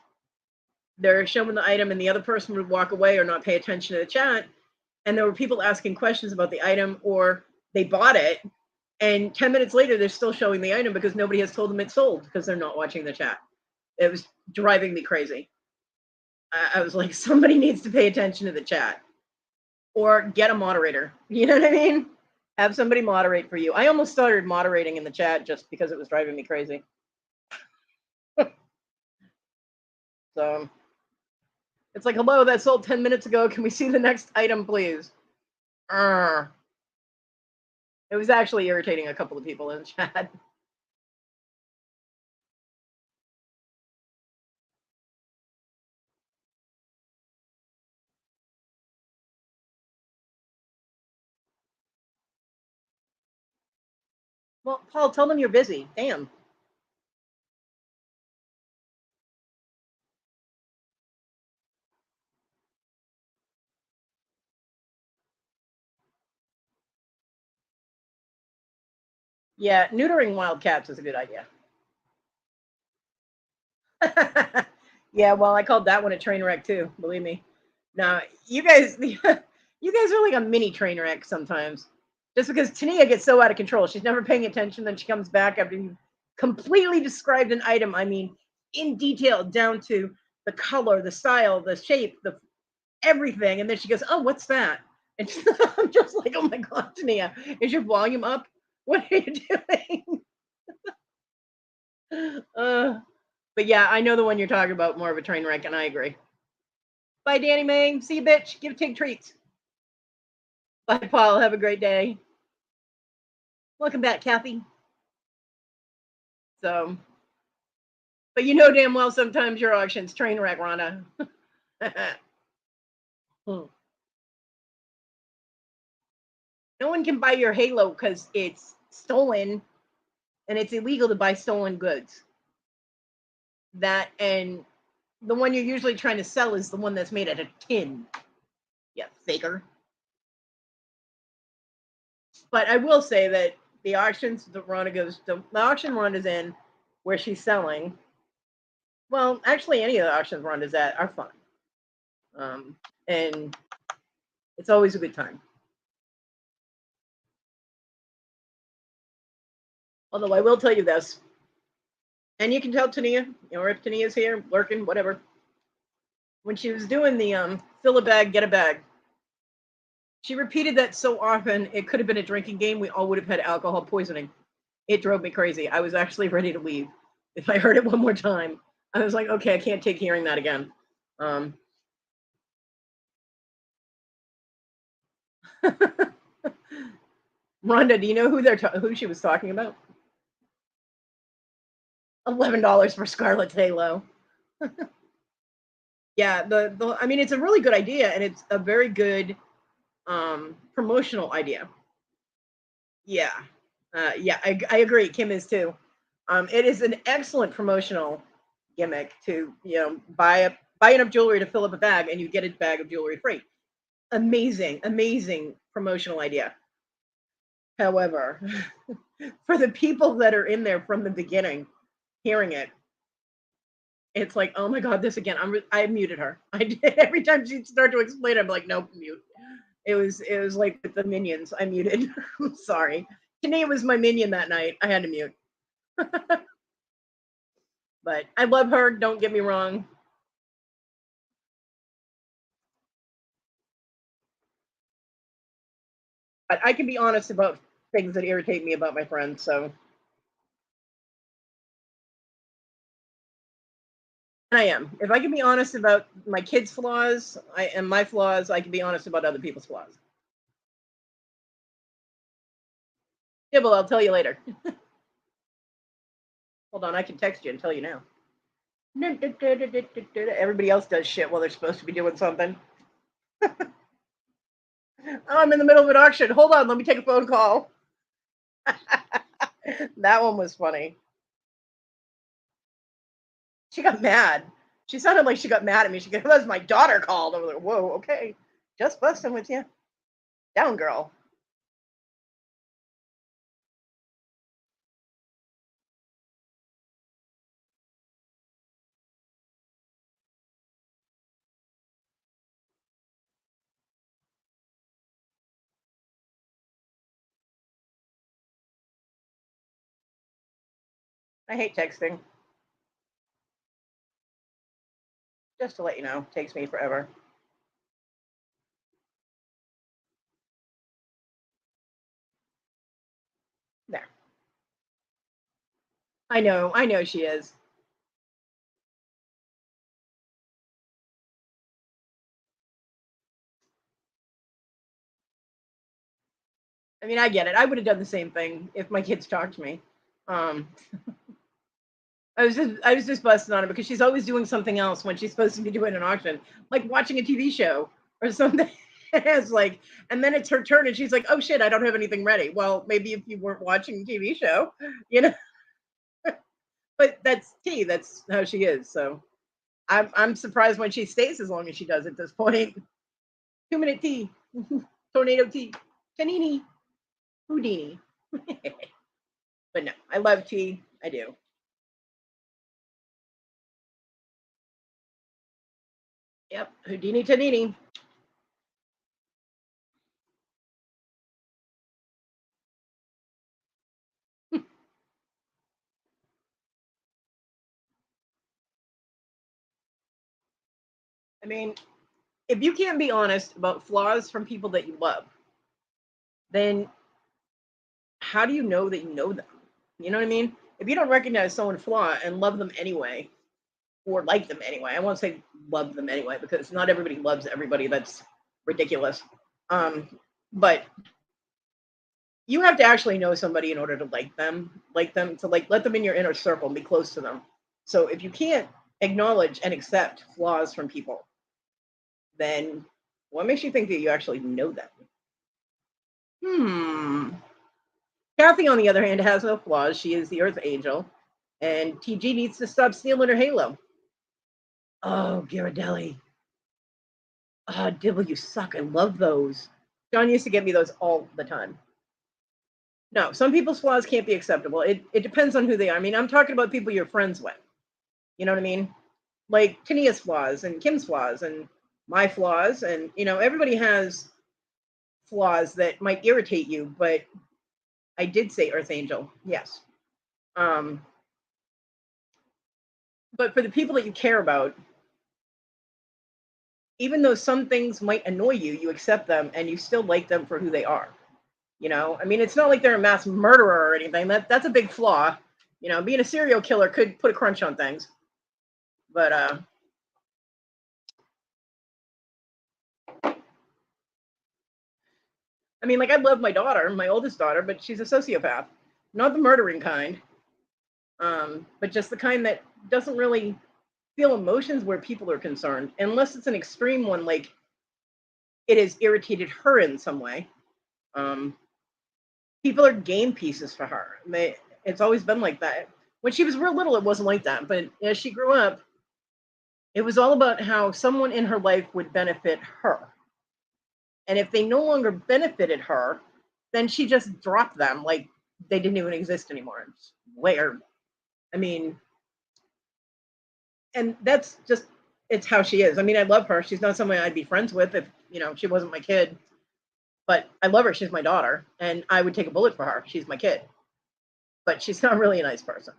they're showing the item and the other person would walk away or not pay attention to the chat. And there were people asking questions about the item, or they bought it. And 10 minutes later, they're still showing the item because nobody has told them it's sold because they're not watching the chat. It was driving me crazy. I was like, somebody needs to pay attention to the chat or get a moderator. You know what I mean? Have somebody moderate for you. I almost started moderating in the chat just because it was driving me crazy. So it's like, hello, that sold 10 minutes ago. Can we see the next item, please? It was actually irritating a couple of people in the chat. Well, Paul, tell them you're busy. Damn. Yeah, neutering wild cats is a good idea. Yeah, well, I called that one a train wreck too. Believe me. Now, you guys, you guys are like a mini train wreck sometimes. Just because Tania gets so out of control, she's never paying attention. Then she comes back after you completely described an item. I mean, in detail, down to the color, the style, the shape, the everything. And then she goes, "Oh, what's that?" And I'm just like, "Oh my god, Tania, is your volume up? What are you doing?" But yeah, I know the one you're talking about, more of a train wreck, and I agree. Bye, Danny Mae. See you, bitch. Give Tig treats. Bye, Paul. Have a great day. Welcome back, Kathy. So, but you know damn well sometimes your auction's train wreck, Rhonda. No one can buy your Halo because it's stolen, and it's illegal to buy stolen goods. That and the one you're usually trying to sell is the one that's made out of tin. Yeah, faker. But I will say that the auctions that Rhonda goes, the auction Rhonda's in, where she's selling. Well, actually, any of the auctions Rhonda's at are fun, and it's always a good time. Although I will tell you this, and you can tell Tania, or if Tania's here, lurking, whatever. When she was doing the fill a bag, get a bag, she repeated that so often it could have been a drinking game. We all would have had alcohol poisoning. It drove me crazy. I was actually ready to leave. If I heard it one more time, I was like, okay, I can't take hearing that again. Rhonda, do you know who she was talking about? $11 for Scarlet Halo. Yeah, the I mean, it's a really good idea, and it's a very good promotional idea. Yeah, yeah, I agree. Kim is too. It is an excellent promotional gimmick to buy enough jewelry to fill up a bag, and you get a bag of jewelry free. Amazing promotional idea. However, for the people that are in there from the beginning, hearing it, it's like, oh my god, this again. I muted her. I did every time she'd start to explain. I'm like, nope, mute. It was like with the minions. I muted. I'm sorry. Tania was my minion that night. I had to mute. But I love her. Don't get me wrong. But I can be honest about things that irritate me about my friends. So, and I am. If I can be honest about my kids' flaws and my flaws, I can be honest about other people's flaws. Yeah, well, I'll tell you later. Hold on, I can text you and tell you now. Everybody else does shit while they're supposed to be doing something. Oh, I'm in the middle of an auction. Hold on, let me take a phone call. That one was funny. She got mad. She sounded like she got mad at me. She goes, "That's my daughter called." I was like, "Whoa, okay, just busting with you, down, girl." I hate texting. Just to let you know, takes me forever. There. I know she is. I mean, I get it. I would have done the same thing if my kids talked to me. Um, I was just busting on her because she's always doing something else when she's supposed to be doing an auction, like watching a TV show or something. It's like, and then it's her turn, and she's like, "Oh shit, I don't have anything ready." Well, maybe if you weren't watching a TV show, you know. But that's T. That's how she is. So I'm surprised when she stays as long as she does at this point. 2 minute tea, tornado tea, panini, Houdini. But no, I love tea. I do. Yep, Houdini Tanini. I mean, if you can't be honest about flaws from people that you love, then how do you know that you know them? You know what I mean? If you don't recognize someone's flaw and love them anyway, or like them anyway, I won't say love them anyway because not everybody loves everybody. That's ridiculous. Um, but you have to actually know somebody in order to like them to like let them in your inner circle and be close to them. So if you can't acknowledge and accept flaws from people, then what makes you think that you actually know them? Hmm. Kathy, on the other hand, has no flaws. She is the Earth Angel, and TG needs to stop stealing her halo. Oh, Ghirardelli. Oh, Dibble, you suck. I love those. John used to get me those all the time. No, some people's flaws can't be acceptable. It depends on who they are. I mean, I'm talking about people you're friends with. You know what I mean? Like Tania's flaws and Kim's flaws and my flaws. And, everybody has flaws that might irritate you, but I did say Earth Angel. Yes. Um, but for the people that you care about, even though some things might annoy you, you accept them and you still like them for who they are. I mean, it's not like they're a mass murderer or anything. That's a big flaw. Being a serial killer could put a crunch on things. But I mean, like I love my daughter, my oldest daughter, but she's a sociopath. Not the murdering kind, but just the kind that doesn't really feel emotions where people are concerned, unless it's an extreme one, like it has irritated her in some way. Um, People are game pieces for her. It's always been like that. When she was real little, it wasn't like that. But as she grew up, it was all about how someone in her life would benefit her. And if they no longer benefited her, then she just dropped them like they didn't even exist anymore. It's weird. I mean, and that's just it's how she is. I mean, I love her. She's not someone I'd be friends with if, she wasn't my kid. But I love her. She's my daughter, and I would take a bullet for her. She's my kid. But she's not really a nice person.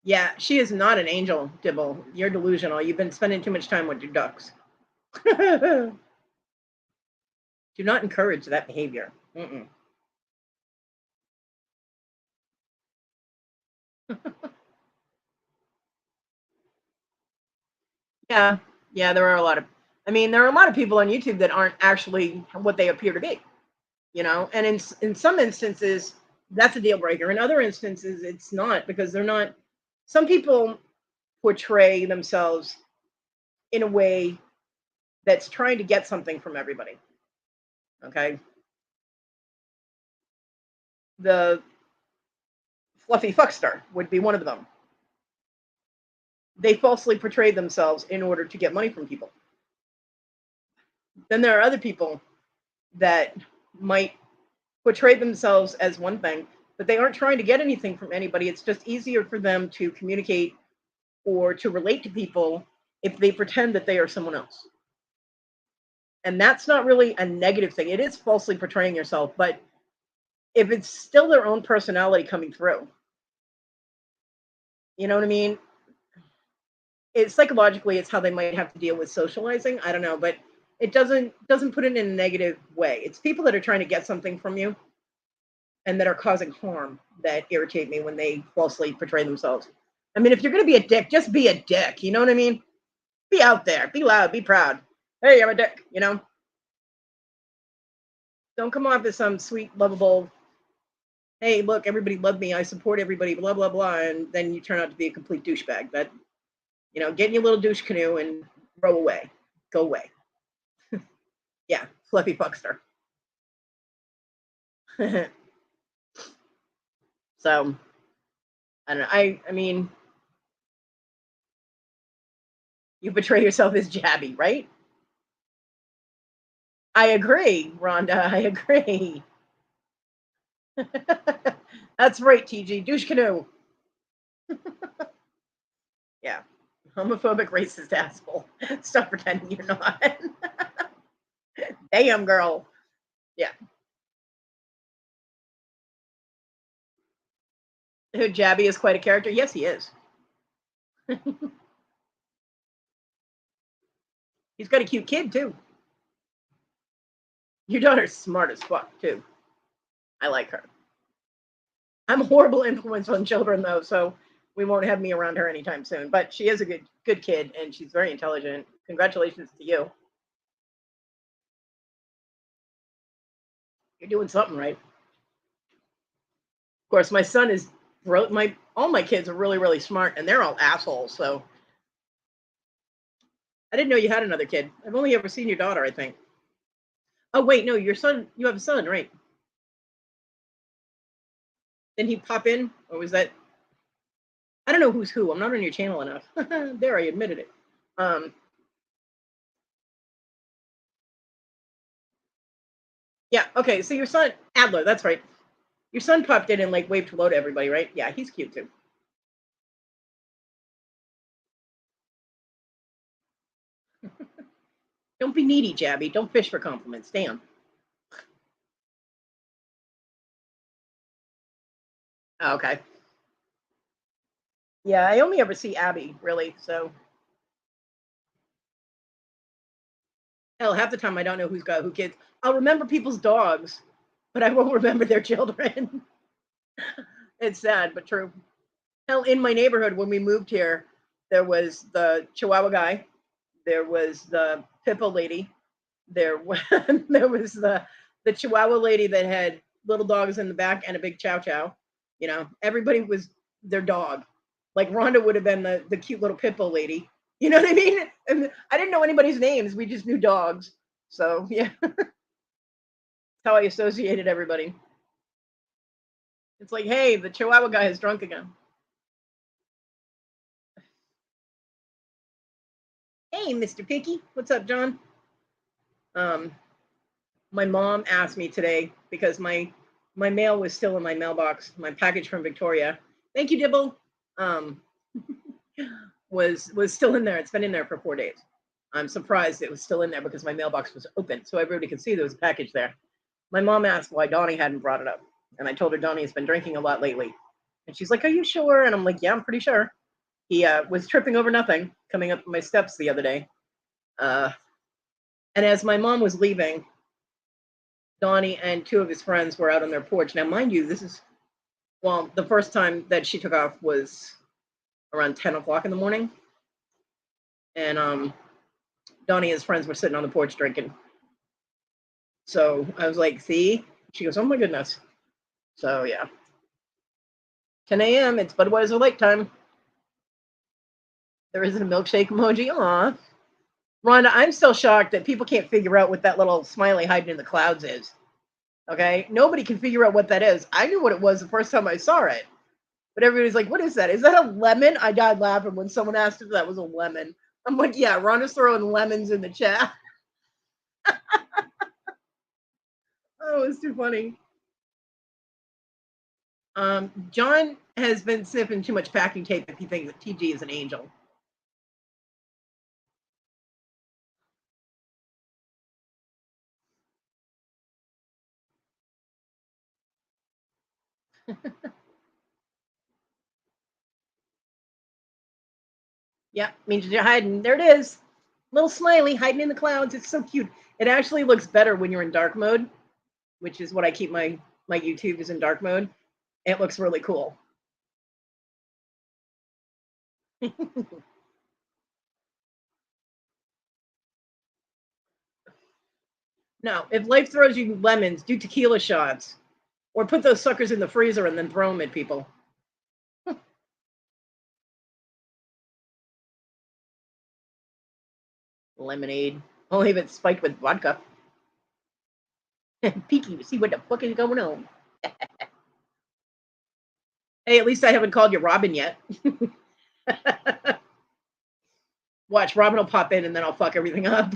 Yeah, she is not an angel, Dibble. You're delusional. You've been spending too much time with your ducks. Do not encourage that behavior. Mm-mm. Yeah, yeah, there are a lot of. I mean, there are a lot of people on YouTube that aren't actually what they appear to be. you know. And in some instances, that's a deal breaker. In other instances, it's not, because they're not. Some people portray themselves in a way that's trying to get something from everybody. Okay, the fluffy fuckster would be one of them. They falsely portray themselves in order to get money from people. Then there are other people that might portray themselves as one thing, but they aren't trying to get anything from anybody. It's just easier for them to communicate or to relate to people if they pretend that they are someone else. And that's not really a negative thing. It is falsely portraying yourself, but if it's still their own personality coming through, you know what I mean? It's psychologically, it's how they might have to deal with socializing. I don't know, but it doesn't put it in a negative way. It's people that are trying to get something from you and that are causing harm that irritate me when they falsely portray themselves. I mean, if you're going to be a dick, just be a dick. You know what I mean? Be out there, be loud, be proud. Hey, I'm a dick, you know? Don't come off as some sweet, lovable, hey, look, everybody loved me, I support everybody, blah, blah, blah. And then you turn out to be a complete douchebag. That, you know, get in your little douche canoe and row away. Go away. Yeah, fluffy fuckster. So, I don't know. I mean, you betray yourself as Jabby, right? I agree, Rhonda. I agree. That's right, TG. Douche canoe. Yeah. Homophobic, racist asshole. Stop pretending you're not. Damn, girl. Yeah. Who, Jabby is quite a character? Yes, he is. He's got a cute kid, too. Your daughter's smart as fuck, too. I like her. I'm a horrible influence on children, though, so we won't have me around her anytime soon. But she is a good kid, and she's very intelligent. Congratulations to you. You're doing something right. Of course, my son is all my kids are really, really smart, and they're all assholes. So I didn't know you had another kid. I've only ever seen your daughter, I think. Oh wait, no, your son. You have a son, right? Didn't he pop in, or was that? I don't know who's who. I'm not on your channel enough. There, I admitted it. Yeah. Okay. So your son, Adler. That's right. Your son popped in and like waved hello to everybody, right? Yeah, he's cute too. Don't be needy, Jabby. Don't fish for compliments. Damn. Oh, okay. Yeah, I only ever see Abby, really. So, hell, half the time I don't know who's got who kids. I'll remember people's dogs, but I won't remember their children. It's sad, but true. Hell, in my neighborhood, when we moved here, there was the Chihuahua guy, there was the Pippo lady, there was, there was the Chihuahua lady that had little dogs in the back and a big chow chow. You know, everybody was their dog. Like Rhonda would have been the cute little Pippo lady. You know what I mean? And I didn't know anybody's names. We just knew dogs. So yeah, that's how I associated everybody. It's like, hey, the Chihuahua guy is drunk again. Hey, Mr. Picky. What's up, John? Um, my mom asked me today because my mail was still in my mailbox. My package from Victoria. Thank you, Dibble. Um, was still in there. It's been in there for 4 days. I'm surprised it was still in there because my mailbox was open, so everybody could see there was a package there. My mom asked why Donnie hadn't brought it up, and I told her Donnie has been drinking a lot lately. And she's like, "Are you sure?" And I'm like, "Yeah, I'm pretty sure." He was tripping over nothing coming up my steps the other day. Uh, and as my mom was leaving, Donnie and two of his friends were out on their porch. Now, mind you, this is, well, the first time that she took off was around 10 o'clock in the morning. And Donnie and his friends were sitting on the porch drinking. So I was like, see, She goes, oh my goodness. So yeah. 10 a.m. It's Budweiser Lake time. There isn't a milkshake emoji. Aw. Rhonda, I'm still shocked that people can't figure out what that little smiley hiding in the clouds is. Okay? Nobody can figure out what that is. I knew what it was the first time I saw it. But everybody's like, what is that? Is that a lemon? I died laughing when someone asked if that was a lemon. I'm like, yeah, Rhonda's throwing lemons in the chat. Oh, it's too funny. John has been sniffing too much packing tape if he thinks that TG is an angel. Yeah, means you're hiding. There it is. Little smiley hiding in the clouds. It's so cute. It actually looks better when you're in dark mode, which is what I keep my YouTube is in dark mode. It looks really cool. No, if life throws you lemons, do tequila shots. Or put those suckers in the freezer and then throw them at people. Lemonade. Only if it's spiked with vodka. Peeky to see what the fuck is going on. Hey, at least I haven't called you Robin yet. Watch, Robin will pop in and then I'll fuck everything up.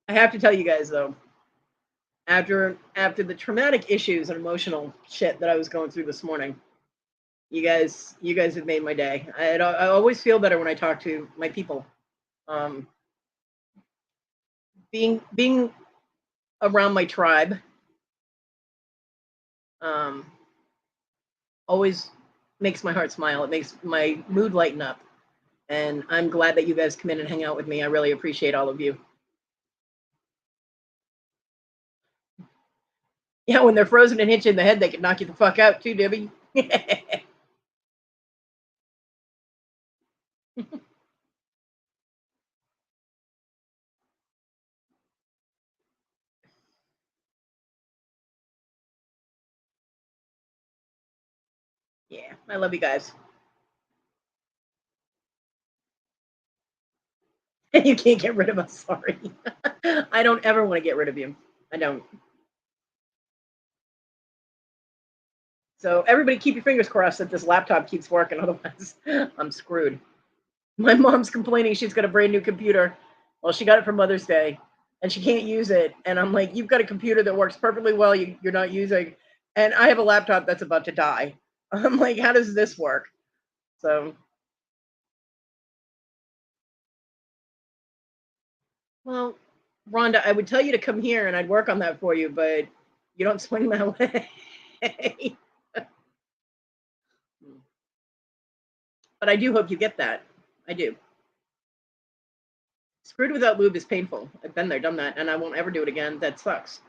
I have to tell you guys though, after the traumatic issues and emotional shit that I was going through this morning, you guys have made my day. I always feel better when I talk to my people. Being around my tribe always makes my heart smile. It makes my mood lighten up. And I'm glad that you guys come in and hang out with me. I really appreciate all of you. Yeah, when they're frozen and hit you in the head, they can knock you the fuck out too, Debbie. Yeah, I love you guys. You can't get rid of us, sorry. I don't ever want to get rid of you. I don't. So everybody keep your fingers crossed that this laptop keeps working, otherwise I'm screwed. My mom's complaining she's got a brand new computer. Well, she got it for Mother's Day and she can't use it. And I'm like, you've got a computer that works perfectly well, you're not using. And I have a laptop that's about to die. I'm like, how does this work? So, well, Rhonda, I would tell you to come here and I'd work on that for you, but you don't swing that way. But I do hope you get that. I do. Screwed without lube is painful. I've been there, done that, and I won't ever do it again. That sucks.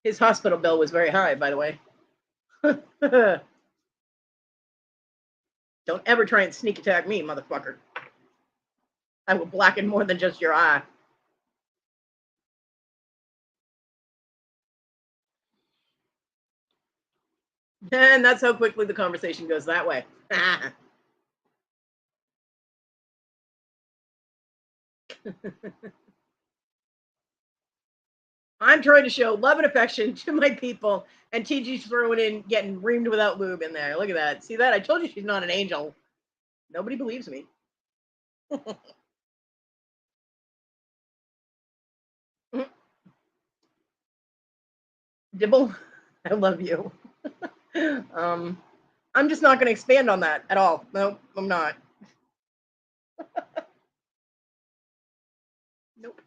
His hospital bill was very high, by the way. Don't ever try and sneak attack me, motherfucker. I will blacken more than just your eye. And that's how quickly the conversation goes that way. I'm trying to show love and affection to my people, and TG's throwing in getting reamed without lube in there. Look at that. See that? I told you she's not an angel. Nobody believes me. Dibble, I love you. I'm just not going to expand on that at all. Nope, I'm not. Nope.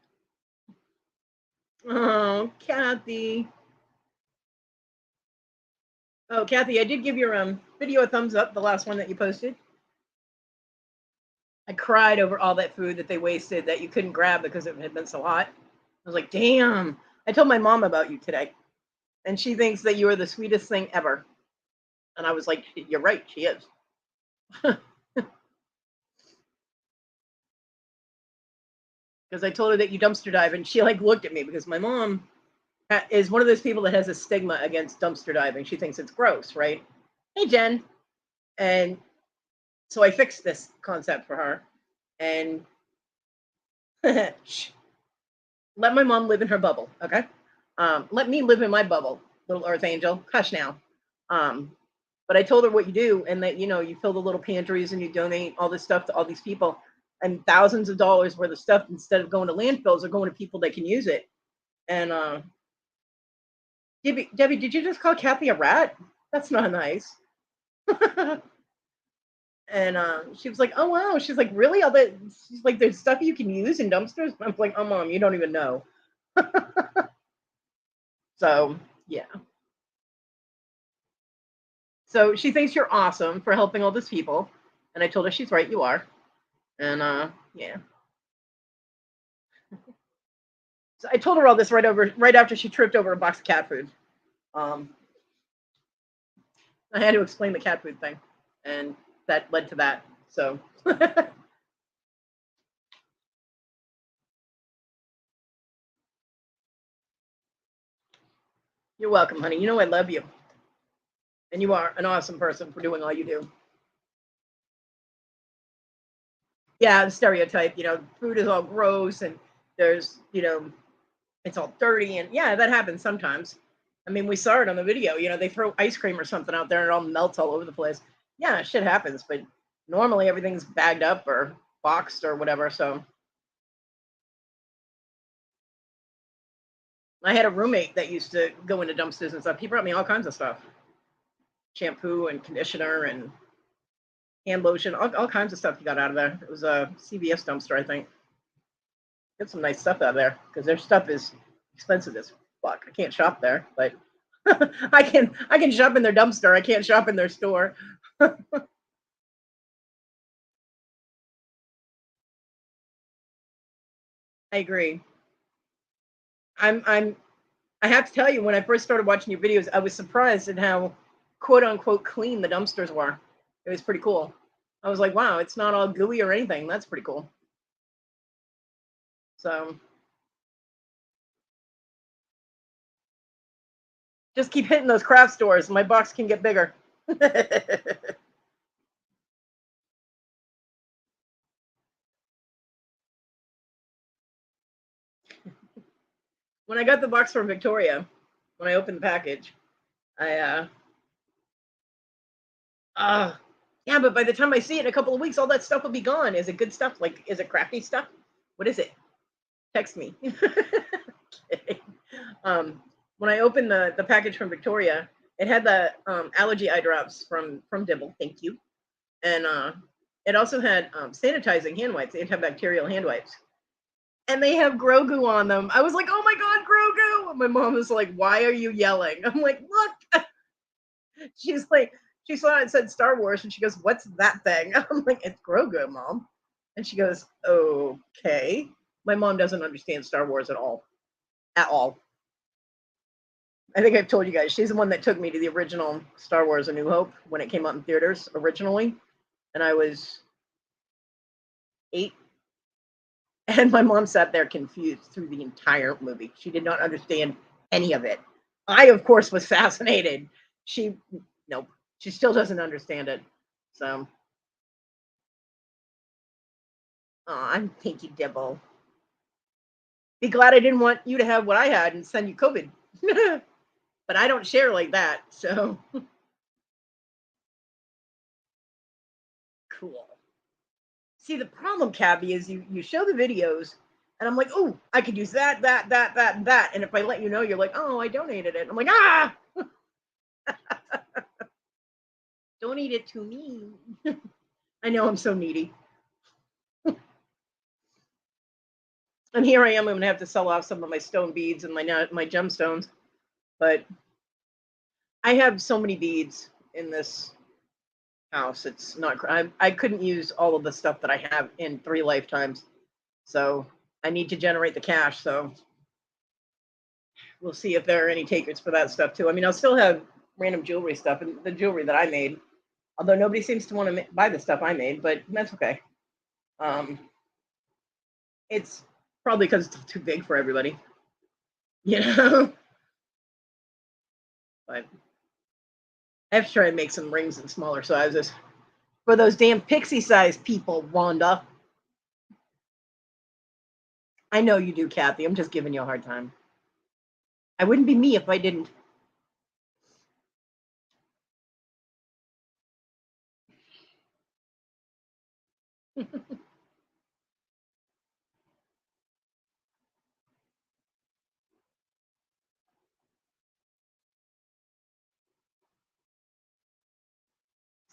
Oh, Kathy. Oh, Kathy, I did give your video a thumbs up, the last one that you posted. I cried over all that food that they wasted that you couldn't grab because it had been so hot. I was like, damn. I told my mom about you today, and she thinks that you are the sweetest thing ever. And I was like, you're right, she is. because I told her that you dumpster dive, and she like looked at me because my mom is one of those people that has a stigma against dumpster diving. She thinks it's gross, right? Hey, Jen. And so I fixed this concept for her, and let my mom live in her bubble, okay? Let me live in my bubble, little Earth Angel. Hush now. Um, but I told her what you do, and that you fill the little pantries and you donate all this stuff to all these people, and thousands of dollars worth of stuff instead of going to landfills are going to people that can use it. And Debbie, did you just call Kathy a rat? That's not nice. And she was like, "Oh wow." She's like, "Really? All that?" She's like, "There's stuff you can use in dumpsters." I'm like, "Oh mom, you don't even know." So yeah. So she thinks you're awesome for helping all these people, and I told her she's right. You are. And yeah. So I told her all this right after she tripped over a box of cat food. Um, I had to explain the cat food thing, and that led to that. So. You're welcome, honey. You know I love you. And you are an awesome person for doing all you do. Yeah, the stereotype, food is all gross and there's, it's all dirty. And yeah, that happens sometimes. I mean, we saw it on the video, they throw ice cream or something out there and it all melts all over the place. Yeah, shit happens, but normally everything's bagged up or boxed or whatever. So I had a roommate that used to go into dumpsters and stuff. He brought me all kinds of stuff, shampoo and conditioner and hand lotion, all kinds of stuff he got out of there. It was a CVS dumpster, I think. Get some nice stuff out of there because their stuff is expensive as fuck. I can't shop there, but I can shop in their dumpster. I can't shop in their store. I agree. I'm I have to tell you, when I first started watching your videos, I was surprised at how quote unquote clean the dumpsters were. It was pretty cool. I was like, wow, it's not all gooey or anything. That's pretty cool. So just keep hitting those craft stores. My box can get bigger. When I got the box from Victoria, when I opened the package, I yeah, but by the time I see it in a couple of weeks, all that stuff will be gone. Is it good stuff? Like, is it crafty stuff? What is it? Text me. Okay. When I opened the package from Victoria, it had the allergy eye drops from Dibble. Thank you. And it also had sanitizing hand wipes, antibacterial hand wipes. And they have Grogu on them. I was like, oh my God, Grogu. And my mom was like, why are you yelling? I'm like, look. She's like, she saw it said Star Wars and she goes, what's that thing? I'm like, it's Grogu, Mom. And she goes, okay. My mom doesn't understand Star Wars at all. At all. I think I've told you guys, she's the one that took me to the original Star Wars A New Hope when it came out in theaters originally. And I was 8. And my mom sat there confused through the entire movie. She did not understand any of it. I, of course, was fascinated. Nope, she still doesn't understand it. So, I'm Pinky Dibble. Be glad I didn't want you to have what I had and send you COVID. But I don't share like that. So, cool. See, the problem, Cabby, is you show the videos, and I'm like, oh, I could use that, and that. And if I let you know, you're like, oh, I donated it. I'm like, ah, donate it to me. I know I'm so needy. And here I am. I'm gonna have to sell off some of my stone beads and my gemstones, but I have so many beads in this house. It's not. I couldn't use all of the stuff that I have in 3 lifetimes, so I need to generate the cash. So we'll see if there are any takers for that stuff too. I mean, I'll still have random jewelry stuff and the jewelry that I made, although nobody seems to want to buy the stuff I made, but that's okay. It's Probably because it's too big for everybody. You know? But I have to try and make some rings in smaller sizes. For those damn pixie size people, Wanda. I know you do, Kathy. I'm just giving you a hard time. I wouldn't be me if I didn't.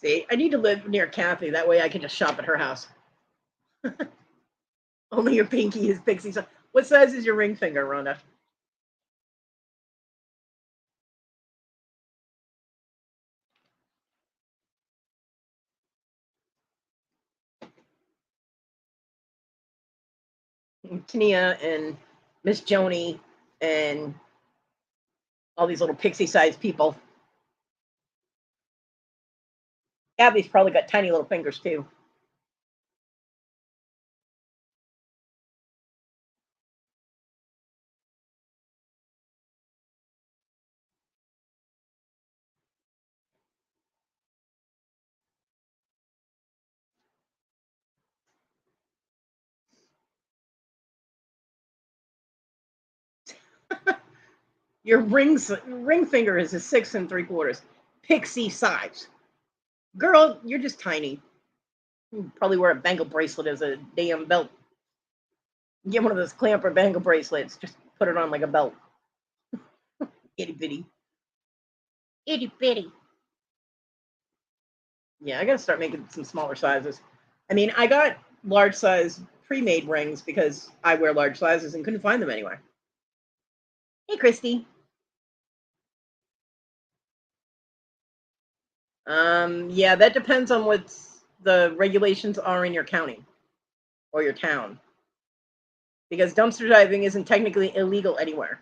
See, I need to live near Kathy. That way I can just shop at her house. Only your pinky is pixie size. What size is your ring finger, Rhonda? Tania and Miss Joni and all these little pixie sized people. Abby's probably got tiny little fingers too. Your ring finger is a 6 3/4, pixie size. Girl, you're just tiny. You probably wear a bangle bracelet as a damn belt. Get one of those clamper bangle bracelets. Just put it on like a belt. Itty bitty. Itty bitty. Yeah, I gotta start making some smaller sizes. I mean, I got large size pre-made rings because I wear large sizes and couldn't find them anywhere. Hey, Christy. Yeah, that depends on what the regulations are in your county or your town. Because dumpster diving isn't technically illegal anywhere.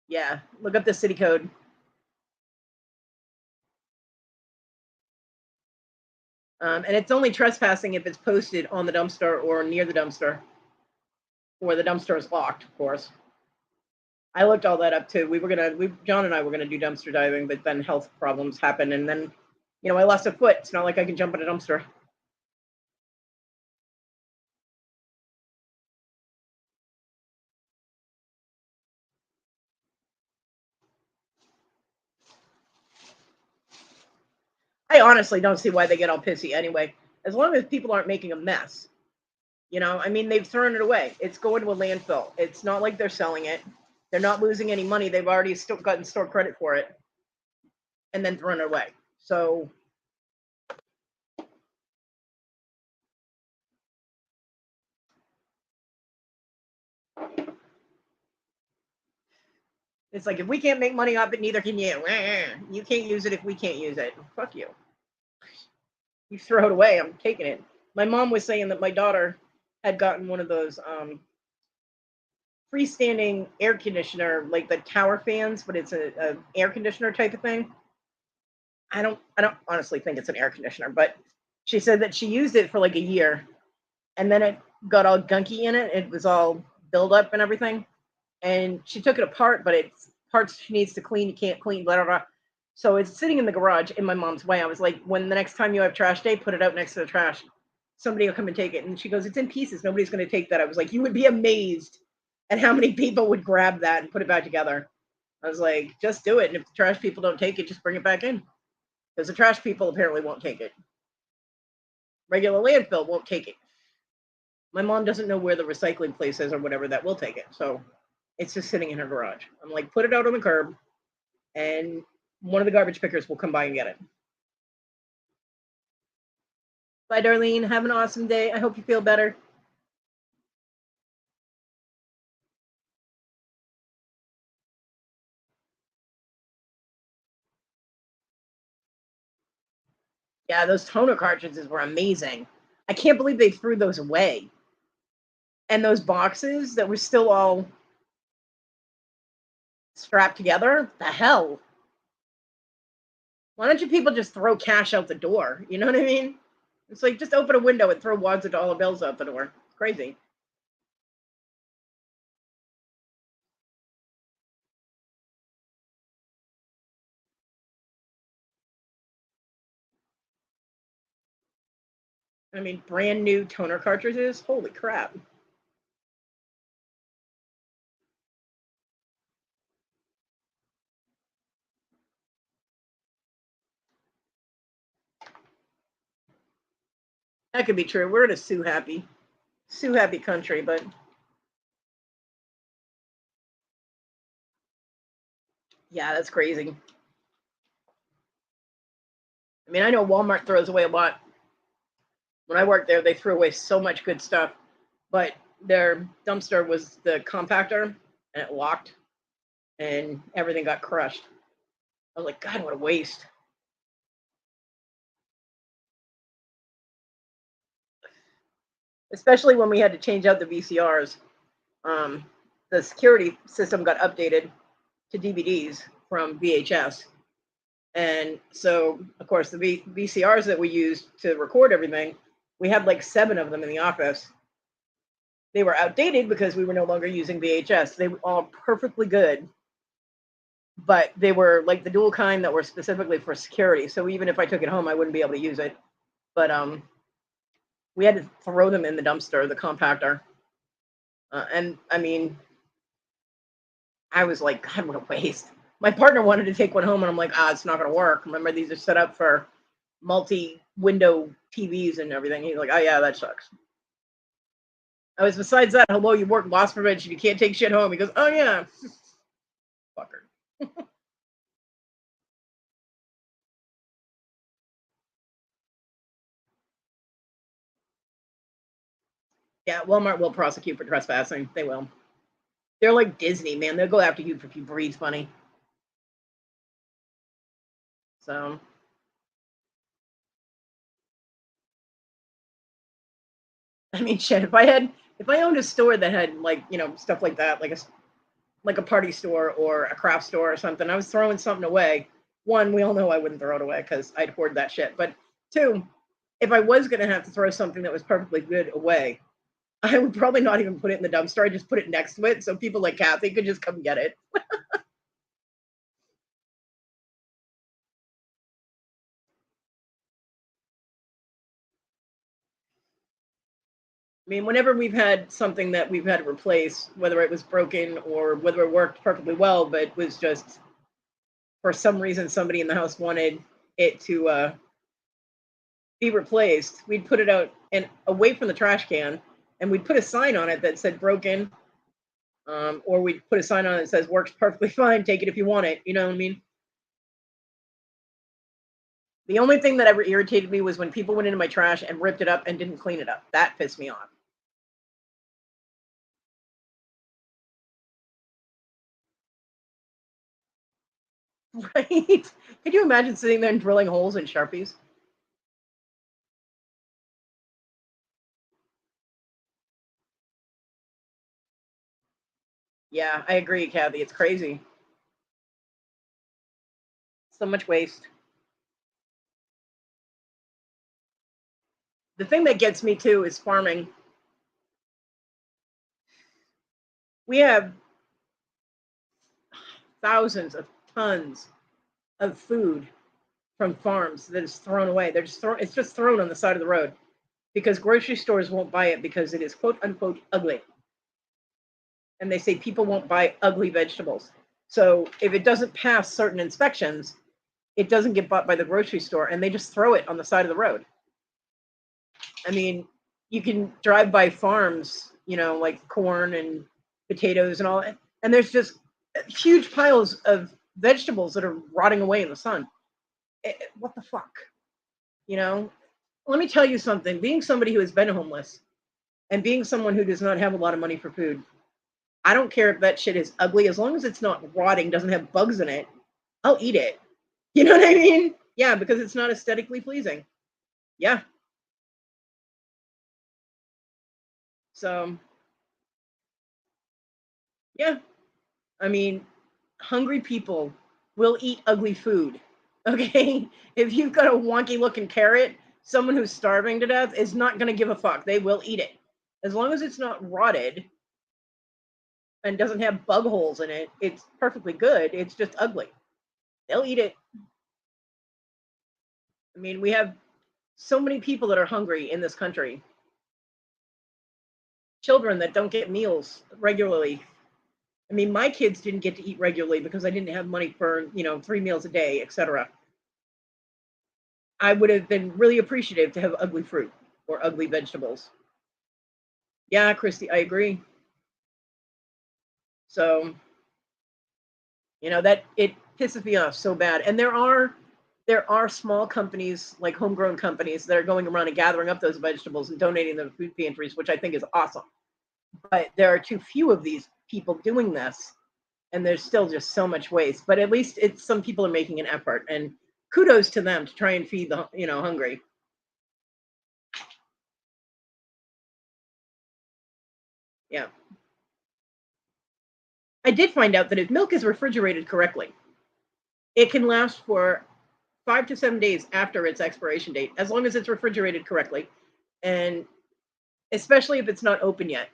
Yeah, look up the city code. And it's only trespassing if it's posted on the dumpster or near the dumpster, or the dumpster is locked, of course. I looked all that up too. John and I were gonna do dumpster diving, but then health problems happened, and then, I lost a foot. It's not like I can jump in a dumpster. I honestly don't see why they get all pissy anyway. As long as people aren't making a mess. I mean, they've thrown it away. It's going to a landfill. It's not like they're selling it. They're not losing any money. They've already still gotten store credit for it and then thrown it away. So it's like, if we can't make money off it, neither can you. You can't use it if we can't use it. Fuck you. You throw it away. I'm taking it. My mom was saying that my daughter had gotten one of those freestanding air conditioner, like the tower fans, but it's a air conditioner type of thing. I don't honestly think it's an air conditioner, but she said that she used it for like a year, and then it got all gunky in it. It was all build up and everything, and she took it apart, but it's parts she needs to clean. You can't clean, blah blah blah. So it's sitting in the garage in my mom's way. I was like, when the next time you have trash day, put it out next to the trash. Somebody will come and take it. And she goes, it's in pieces. Nobody's going to take that. I was like, you would be amazed at how many people would grab that and put it back together. I was like, just do it. And if the trash people don't take it, just bring it back in. Because the trash people apparently won't take it. Regular landfill won't take it. My mom doesn't know where the recycling place is or whatever that will take it. So it's just sitting in her garage. I'm like, put it out on the curb, and one of the garbage pickers will come by and get it. Bye, Darlene. Have an awesome day. I hope you feel better. Yeah, those toner cartridges were amazing. I can't believe they threw those away. And those boxes that were still all strapped together, the hell? Why don't you people just throw cash out the door? You know what I mean? It's like just open a window and throw wads of dollar bills out the door. It's crazy. I mean, brand new toner cartridges. Holy crap. That could be true. We're in a Sue happy country, but yeah, that's crazy. I mean, I know Walmart throws away a lot. When I worked there, they threw away so much good stuff, but their dumpster was the compactor and it locked and everything got crushed. I was like, God, what a waste. Especially when we had to change out the VCRs. Um, the security system got updated to DVDs from VHS. And so, of course, the VCRs that we used to record everything, we had like 7 of them in the office. They were outdated because we were no longer using VHS. They were all perfectly good, but they were like the dual kind that were specifically for security. So even if I took it home, I wouldn't be able to use it. But we had to throw them in the dumpster, the compactor. And I mean, I was like, God, what a waste. My partner wanted to take one home, and I'm like, it's not going to work. Remember, these are set up for multi-window TVs and everything. He's like, oh yeah, that sucks. I was besides that, hello, you work loss prevention. You can't take shit home. He goes, oh yeah, fucker. Yeah, Walmart will prosecute for trespassing. They will. They're like Disney, man. They'll go after you if you breathe funny. So, I mean, shit. If I owned a store that had like stuff like that, like a party store or a craft store or something, I was throwing something away. One, we all know I wouldn't throw it away because I'd hoard that shit. But two, if I was gonna have to throw something that was perfectly good away, I would probably not even put it in the dumpster. I'd just put it next to it so people like Kathy could just come get it. I mean, whenever we've had something that we've had to replace, whether it was broken or whether it worked perfectly well, but was just for some reason somebody in the house wanted it to be replaced, we'd put it out and away from the trash can, and we'd put a sign on it that said broken, or we'd put a sign on it that says works perfectly fine. Take it if you want it. You know what I mean? The only thing that ever irritated me was when people went into my trash and ripped it up and didn't clean it up. That pissed me off. Right? Could you imagine sitting there and drilling holes in Sharpies? Yeah, I agree, Kathy. It's crazy. So much waste. The thing that gets me too is farming. We have thousands of tons of food from farms that is thrown away. They're just thrown. It's just thrown on the side of the road because grocery stores won't buy it because it is quote unquote ugly, and they say people won't buy ugly vegetables. So if it doesn't pass certain inspections, it doesn't get bought by the grocery store, and they just throw it on the side of the road. I mean, you can drive by farms, like corn and potatoes and all that, and there's just huge piles of vegetables that are rotting away in the sun. What the fuck? You know, Let me tell you something. Being somebody who has been homeless and being someone who does not have a lot of money for food, I don't care if that shit is ugly as long as it's not rotting, doesn't have bugs in it. I'll eat it. You know what I mean? Yeah, because it's not aesthetically pleasing. Yeah. So, yeah. I mean, hungry people will eat ugly food. Okay? If you've got a wonky looking carrot, someone who's starving to death is not going to give a fuck. They will eat it. As long as it's not rotted and doesn't have bug holes in it, it's perfectly good. It's just ugly. They'll eat it. I mean, we have so many people that are hungry in this country. Children that don't get meals regularly. I mean, my kids didn't get to eat regularly because I didn't have money for, 3 meals a day, etc. I would have been really appreciative to have ugly fruit or ugly vegetables. Yeah, Christy, I agree. So, that it pisses me off so bad. And there are small companies, like homegrown companies, that are going around and gathering up those vegetables and donating them to food pantries, which I think is awesome. But there are too few of these people doing this, and there's still just so much waste. But at least it's some people are making an effort, and kudos to them to try and feed the hungry. Yeah. I did find out that if milk is refrigerated correctly, it can last for 5 to 7 days after its expiration date, as long as it's refrigerated correctly, and especially if it's not open yet.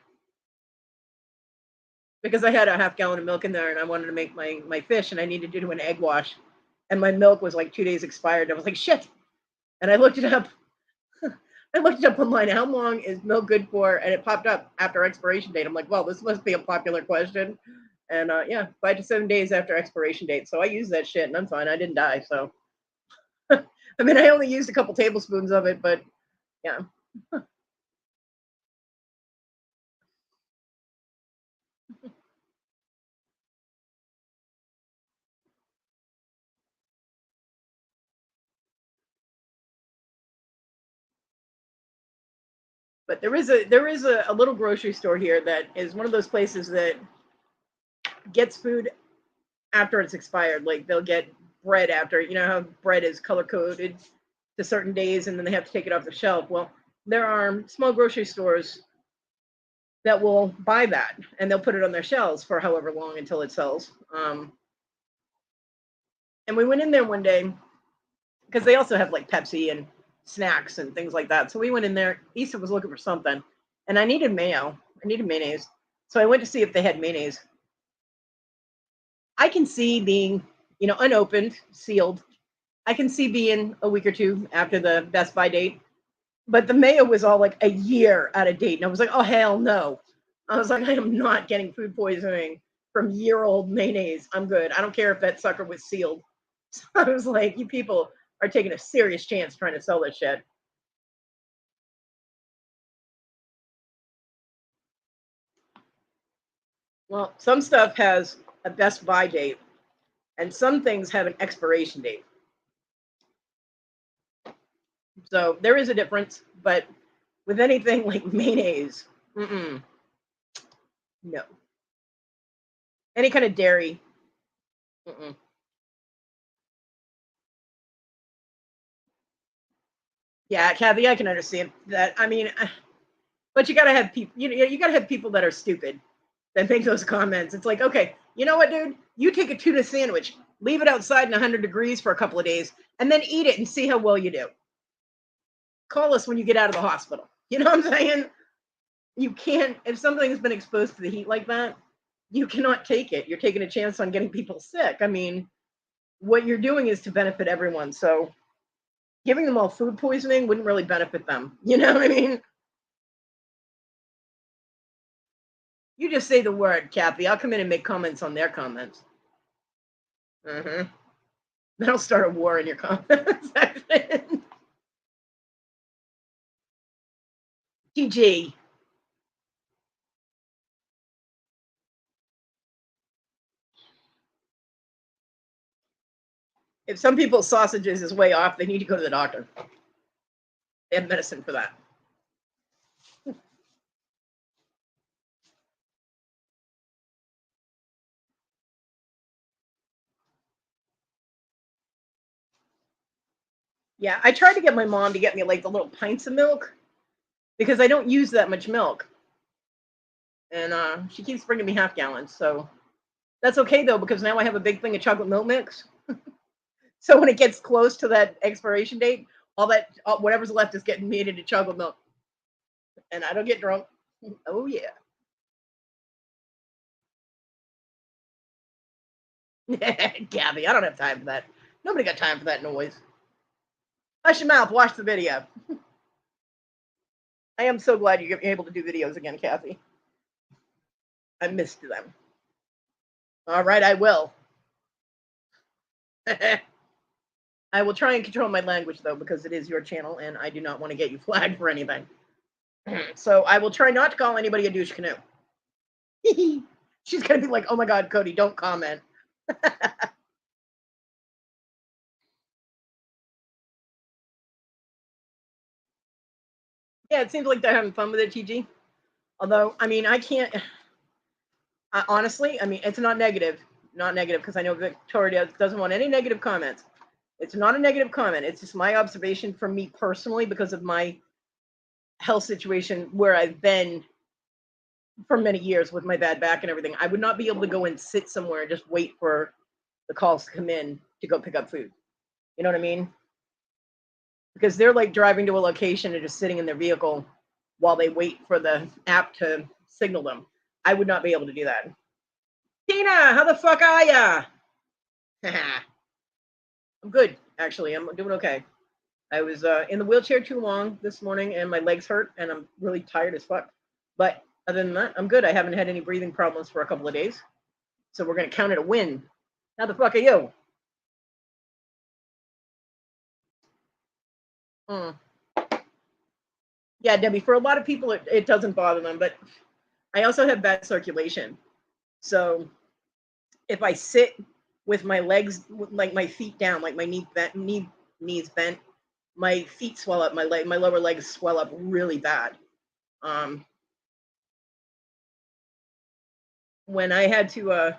Because I had a half gallon of milk in there, and I wanted to make my fish, and I needed to do an egg wash, and my milk was like 2 days expired. I was like, shit, and I looked it up. I looked it up online. How long is milk good for? And it popped up after expiration date. I'm like, well, this must be a popular question. And yeah, 5 to 7 days after expiration date. So I used that shit, and I'm fine. I didn't die. So I mean, I only used a couple tablespoons of it, but yeah. But there is a little grocery store here that is one of those places that gets food after it's expired. Like they'll get bread after, how bread is color coded to certain days, and then they have to take it off the shelf. Well, there are small grocery stores that will buy that, and they'll put it on their shelves for however long until it sells. And we went in there one day because they also have like Pepsi and snacks and things like that. So we went in there. Issa was looking for something, and I needed mayo. I needed mayonnaise. So I went to see if they had mayonnaise. I can see being, unopened, sealed. I can see being a week or two after the best by date. But the mayo was all like a year out of date. And I was like, oh, hell no. I was like, I am not getting food poisoning from year-old mayonnaise. I'm good. I don't care if that sucker was sealed. So I was like, you people are taking a serious chance trying to sell this shit. Well, some stuff has a best by date, and some things have an expiration date. So there is a difference, but with anything like mayonnaise, no. Any kind of dairy, mm-mm. Yeah, Kathy, I can understand that. I mean, but you gotta have people. You gotta have people that are stupid that make those comments. It's like, okay, you know what, dude? You take a tuna sandwich, leave it outside in 100 degrees for a couple of days, and then eat it and see how well you do. Call us when you get out of the hospital. You know what I'm saying? You can't. If something's been exposed to the heat like that, you cannot take it. You're taking a chance on getting people sick. I mean, what you're doing is to benefit everyone. So giving them all food poisoning wouldn't really benefit them. You know what I mean? You just say the word, Kathy. I'll come in and make comments on their comments. Mm-hmm. Then I'll start a war in your comment section. TG. If some people's sausages is way off, they need to go to the doctor. They have medicine for that. Yeah, I tried to get my mom to get me like the little pints of milk because I don't use that much milk. And she keeps bringing me half gallons. So that's okay though, because now I have a big thing of chocolate milk mix. So when it gets close to that expiration date, whatever's left is getting made into chocolate milk, and I don't get drunk. Oh yeah. Gabby, I don't have time for that. Nobody got time for that noise. Hush your mouth. Watch the video. I am so glad you're able to do videos again, Kathy. I missed them. All right, I will. I will try and control my language though, because it is your channel, and I do not want to get you flagged for anything. So I will try not to call anybody a douche canoe. She's gonna be like, "Oh my God, Kodi, don't comment." Yeah, it seems like they're having fun with it, TG. Although, I mean, I can't. Honestly, I mean, it's not negative, because I know Victoria doesn't want any negative comments. It's not a negative comment. It's just my observation from me personally because of my health situation where I've been for many years with my bad back and everything. I would not be able to go and sit somewhere and just wait for the calls to come in to go pick up food. You know what I mean? Because they're like driving to a location and just sitting in their vehicle while they wait for the app to signal them. I would not be able to do that. Tina, how the fuck are ya? I'm good, actually. I'm doing okay. I was in the wheelchair too long this morning, and my legs hurt, and I'm really tired as fuck. But other than that, I'm good. I haven't had any breathing problems for a couple of days, so we're gonna count it a win. How the fuck are you? Mm. Yeah, Debbie. For a lot of people, it doesn't bother them, but I also have bad circulation. So if I sit with my legs, like my feet down, like my knees bent, my feet swell up. My lower legs swell up really bad. Um, when I had to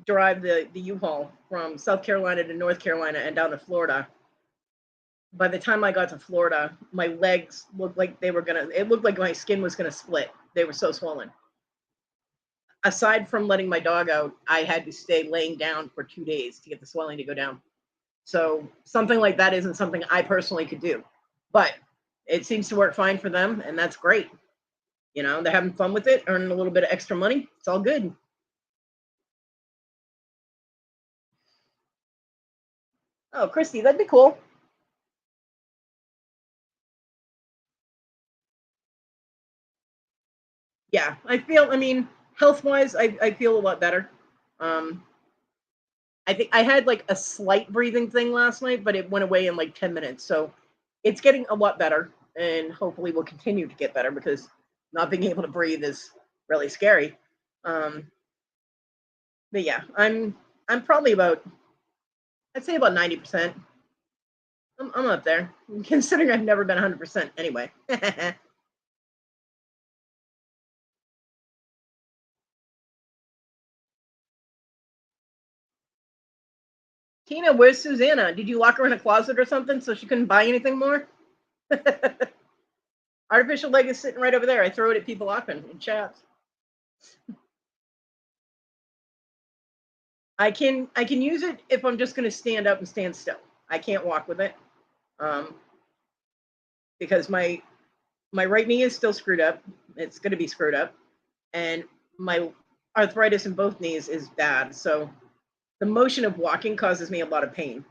drive the U-Haul from South Carolina to North Carolina and down to Florida, by the time I got to Florida, my legs looked like they were gonna. It looked like my skin was gonna split. They were so swollen. Aside from letting my dog out, I had to stay laying down for 2 days to get the swelling to go down. So something like that isn't something I personally could do, but it seems to work fine for them, and that's great. You know, they're having fun with it, earning a little bit of extra money. It's all good. Oh, Christy, that'd be cool. Yeah, I mean, health wise, I feel a lot better. Um, I think I had like a slight breathing thing last night, but it went away in like 10 minutes. So it's getting a lot better, and hopefully will continue to get better because not being able to breathe is really scary. Um, but yeah, I'm probably about, I'd say about 90%. I'm up there, considering I've never been 100% anyway. Tina, where's Susanna? Did you lock her in a closet or something so she couldn't buy anything more? Artificial leg is sitting right over there. I throw it at people often in chats. I can use it if I'm just going to stand up and stand still. I can't walk with it um, because my right knee is still screwed up. It's going to be screwed up, and my arthritis in both knees is bad. So the motion of walking causes me a lot of pain.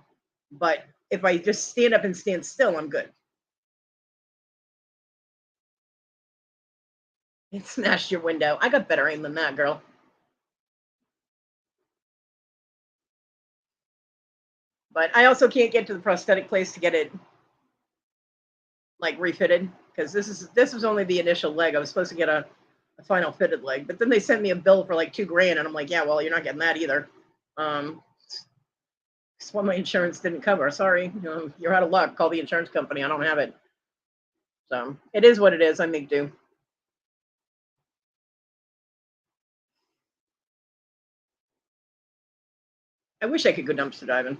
But if I just stand up and stand still, I'm good. It smashed your window. I got better aim than that, girl. But I also can't get to the prosthetic place to get it like refitted because this was only the initial leg. I was supposed to get a final fitted leg, but then they sent me a bill for like $2,000, and I'm like, yeah, well, you're not getting that either. It's what my insurance didn't cover. Sorry, you're out of luck. Call the insurance company. I don't have it. So it is what it is. I make do. I wish I could go dumpster diving.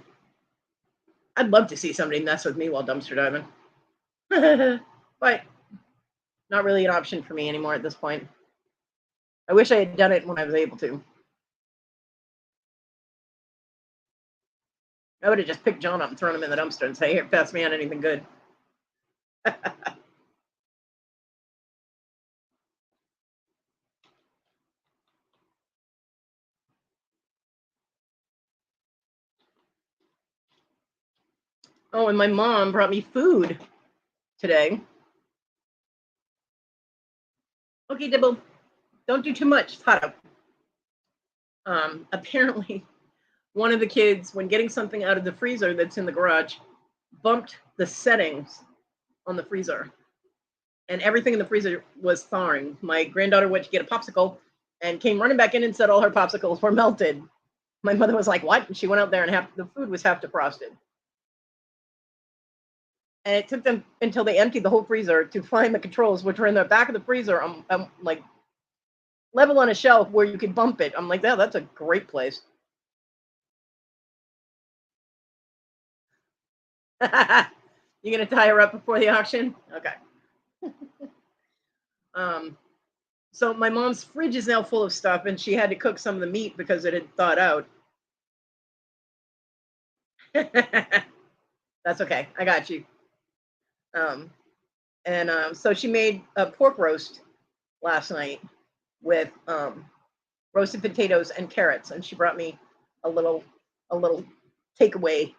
I'd love to see somebody mess with me while dumpster diving. But not really an option for me anymore at this point. I wish I had done it when I was able to. I would have just picked John up and thrown him in the dumpster and say, "Here, pass me on anything good." Oh, and my mom brought me food today. Okay, Dibble, don't do too much. It's hot out. Apparently, one of the kids, when getting something out of the freezer that's in the garage, bumped the settings on the freezer, and everything in the freezer was thawing. My granddaughter went to get a popsicle and came running back in and said all her popsicles were melted. My mother was like, "What?" And she went out there, and the food was half defrosted. And it took them until they emptied the whole freezer to find the controls, which were in the back of the freezer, like level on a shelf where you could bump it. I'm like, "Yeah, that's a great place." You gonna tie her up before the auction? Okay. Um, so my mom's fridge is now full of stuff, and she had to cook some of the meat because it had thawed out. That's okay. I got you. Um, and so she made a pork roast last night with roasted potatoes and carrots, and she brought me a little a little takeaway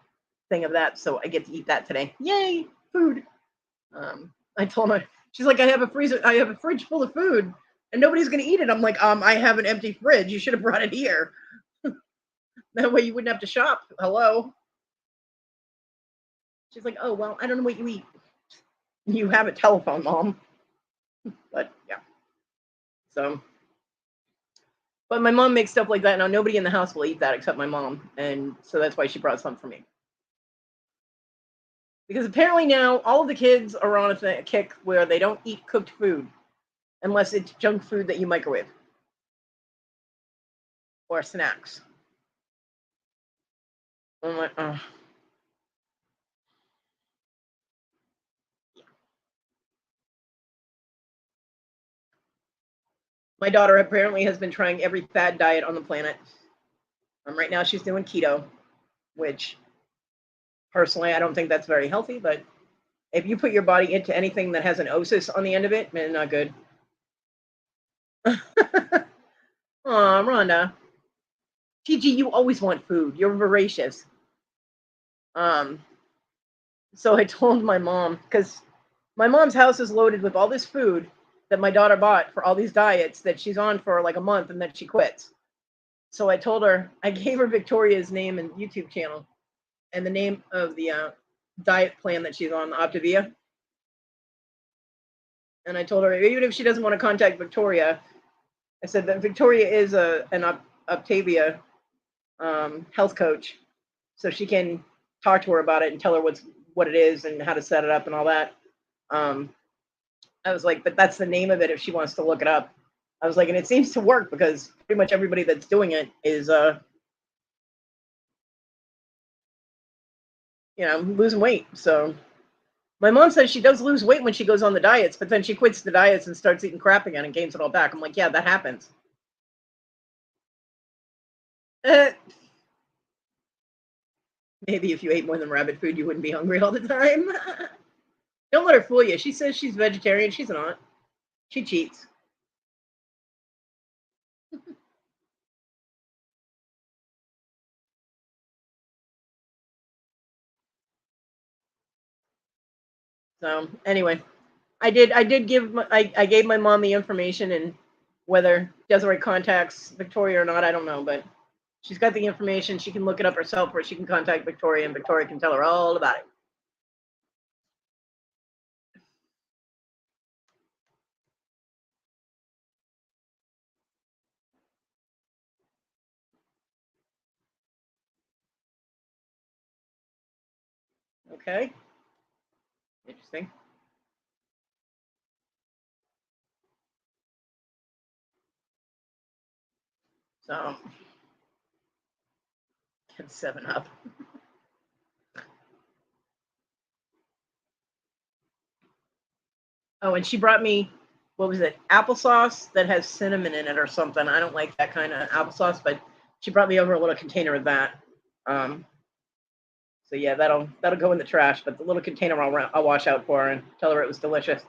thing of that, so I get to eat that today. Yay, food! I told her, she's like, I have a fridge full of food, and nobody's gonna eat it. I'm like, I have an empty fridge. You should have brought it here. That way you wouldn't have to shop. Hello. She's like, oh well, I don't know what you eat. You have a telephone, mom. But yeah. So, but my mom makes stuff like that now. Nobody in the house will eat that except my mom, and so that's why she brought some for me. Because apparently now all of the kids are on a kick where they don't eat cooked food unless it's junk food that you microwave or snacks. I'm like, oh. My daughter apparently has been trying every fad diet on the planet. Right now she's doing keto, which personally I don't think that's very healthy. But if you put your body into anything that has an osis on the end of it, man, not good. Aw, Rhonda. Gigi, you always want food. You're voracious. Um, so I told my mom, because my mom's house is loaded with all this food that my daughter bought for all these diets that she's on for like a month and then she quits. So I told her, I gave her Victoria's name and YouTube channel and the name of the diet plan that she's on, Optavia. And I told her, even if she doesn't want to contact Victoria, I said that Victoria is an Optavia health coach, so she can talk to her about it and tell her what it is and how to set it up and all that. Um, I was like, but that's the name of it if she wants to look it up. I was like, and it seems to work because pretty much everybody that's doing it is, losing weight. So my mom says she does lose weight when she goes on the diets, but then she quits the diets and starts eating crap again and gains it all back. I'm like, yeah, that happens. Uh, Maybe if you ate more than rabbit food, you wouldn't be hungry all the time. Don't let her fool you. She says she's vegetarian. She's not. She cheats. So anyway, I did I gave my mom the information, and whether Desiree contacts Victoria or not, I don't know, but she's got the information. She can look it up herself, or she can contact Victoria, and Victoria can tell her all about it. Okay, interesting. So, 7 Up. Oh, and she brought me, what was it? Applesauce that has cinnamon in it or something. I don't like that kind of applesauce, but she brought me over a little container of that. Um, So yeah, that'll go in the trash. But the little container I'll wash out for her and tell her it was delicious.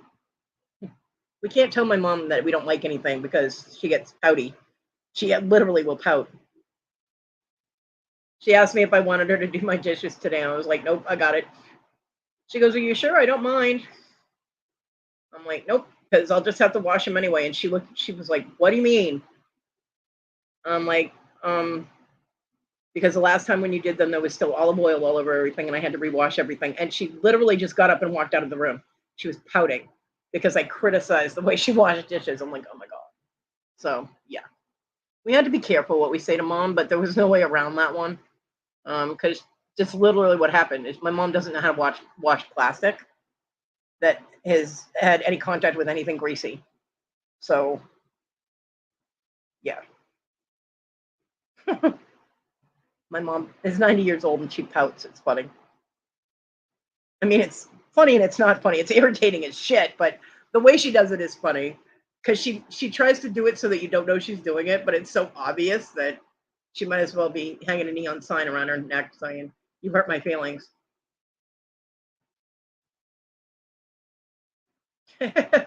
We can't tell my mom that we don't like anything because she gets pouty. She literally will pout. She asked me if I wanted her to do my dishes today, and I was like, nope, I got it. She goes, are you sure? I don't mind. I'm like, nope, because I'll just have to wash them anyway. And she was like, what do you mean? I'm like, because the last time when you did them, there was still olive oil all over everything, and I had to rewash everything. And she literally just got up and walked out of the room. She was pouting because I criticized the way she washed dishes. I'm like, oh my God. So yeah, we had to be careful what we say to mom, but there was no way around that one. Because just literally what happened is my mom doesn't know how to wash plastic that has had any contact with anything greasy. So yeah, my mom is 90 years old and she pouts. It's funny. I mean, it's funny and it's not funny. It's irritating as shit, but the way she does it is funny because she tries to do it so that you don't know she's doing it, but it's so obvious that she might as well be hanging a neon sign around her neck saying, "You hurt my feelings." I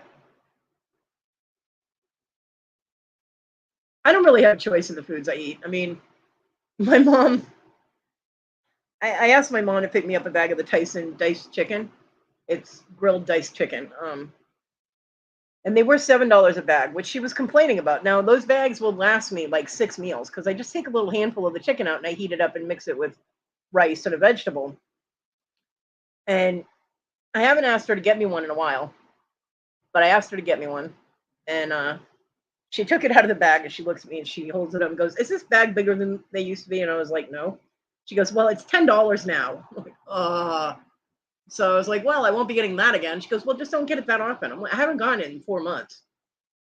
don't really have a choice in the foods I eat. I mean, my mom. I asked my mom to pick me up a bag of the Tyson diced chicken. It's grilled diced chicken. And they were $7 a bag, which she was complaining about. Now those bags will last me like 6 meals because I just take a little handful of the chicken out and I heat it up and mix it with rice and a vegetable. And I haven't asked her to get me one in a while, but I asked her to get me one, and she took it out of the bag and she looks at me and she holds it up and goes, "Is this bag bigger than they used to be?" And I was like, "No." She goes, "Well, it's $10 now." I'm like, so I was like, "Well, I won't be getting that again." She goes, "Well, just don't get it that often." I'm like, "I haven't gotten it in 4 months."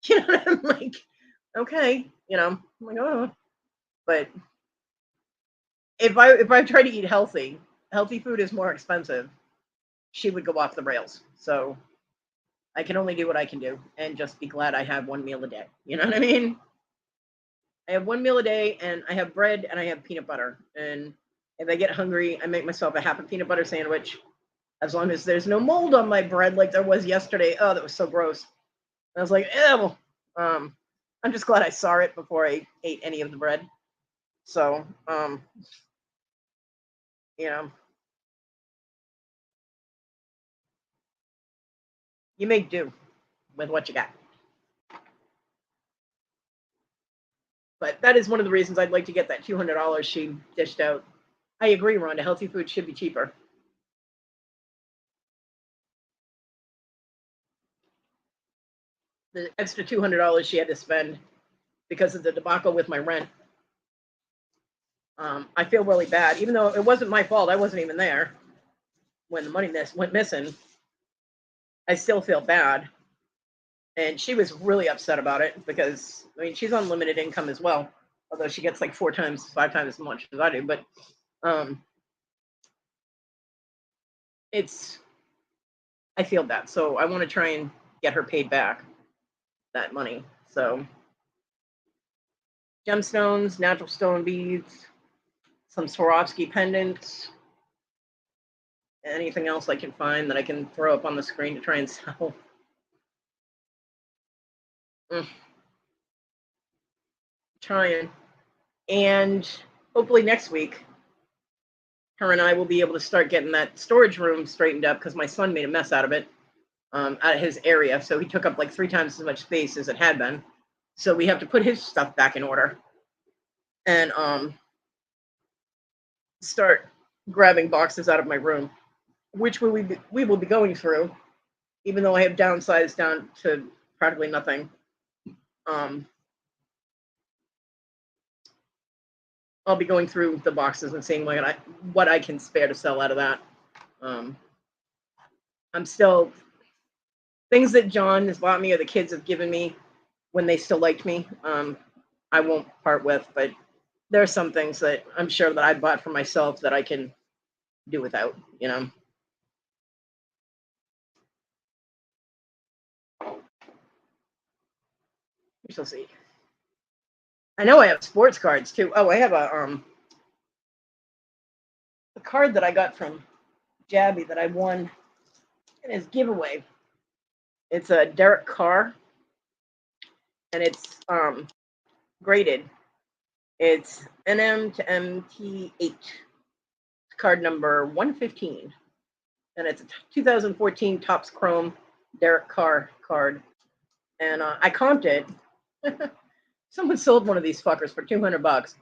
You know, I'm like, okay, I'm like, oh, but if I try to eat healthy food is more expensive. She would go off the rails. So I can only do what I can do and just be glad I have one meal a day. You know what I mean? I have one meal a day and I have bread and I have peanut butter. And if I get hungry, I make myself a half a peanut butter sandwich as long as there's no mold on my bread like there was yesterday. Oh, that was so gross. I was like, ew. I'm just glad I saw it before I ate any of the bread. So, you know, you make do with what you got. But that is one of the reasons I'd like to get that $200 she dished out. I agree, Rhonda. Healthy food should be cheaper. The extra $200 she had to spend because of the debacle with my rent. I feel really bad, even though it wasn't my fault. I wasn't even there when the money went missing. I still feel bad, and she was really upset about it because I mean she's on limited income as well, although she gets like 4 times, 5 times as much as I do. But um, it's I feel bad, so I want to try and get her paid back that money. So gemstones, natural stone beads, some Swarovski pendants, anything else I can find that I can throw up on the screen to try and sell. Mm, trying. And hopefully next week, her and I will be able to start getting that storage room straightened up because my son made a mess out of it, out of his area. So he took up like 3 times as much space as it had been. So we have to put his stuff back in order and start grabbing boxes out of my room, which we will be going through, even though I have downsized down to practically nothing. Um, I'll be going through the boxes and seeing what I can spare to sell out of that. Um, I'm still things that John has bought me or the kids have given me when they still liked me. I won't part with, but there are some things that I'm sure that I bought for myself that I can do without. We shall see. I know I have sports cards too. Oh, I have the card that I got from Jabby that I won in his giveaway. It's a Derek Carr, and it's graded. It's NM to MT8, card number 115, and it's a 2014 Topps Chrome Derek Carr card. And I comped it. Someone sold one of these fuckers for $200.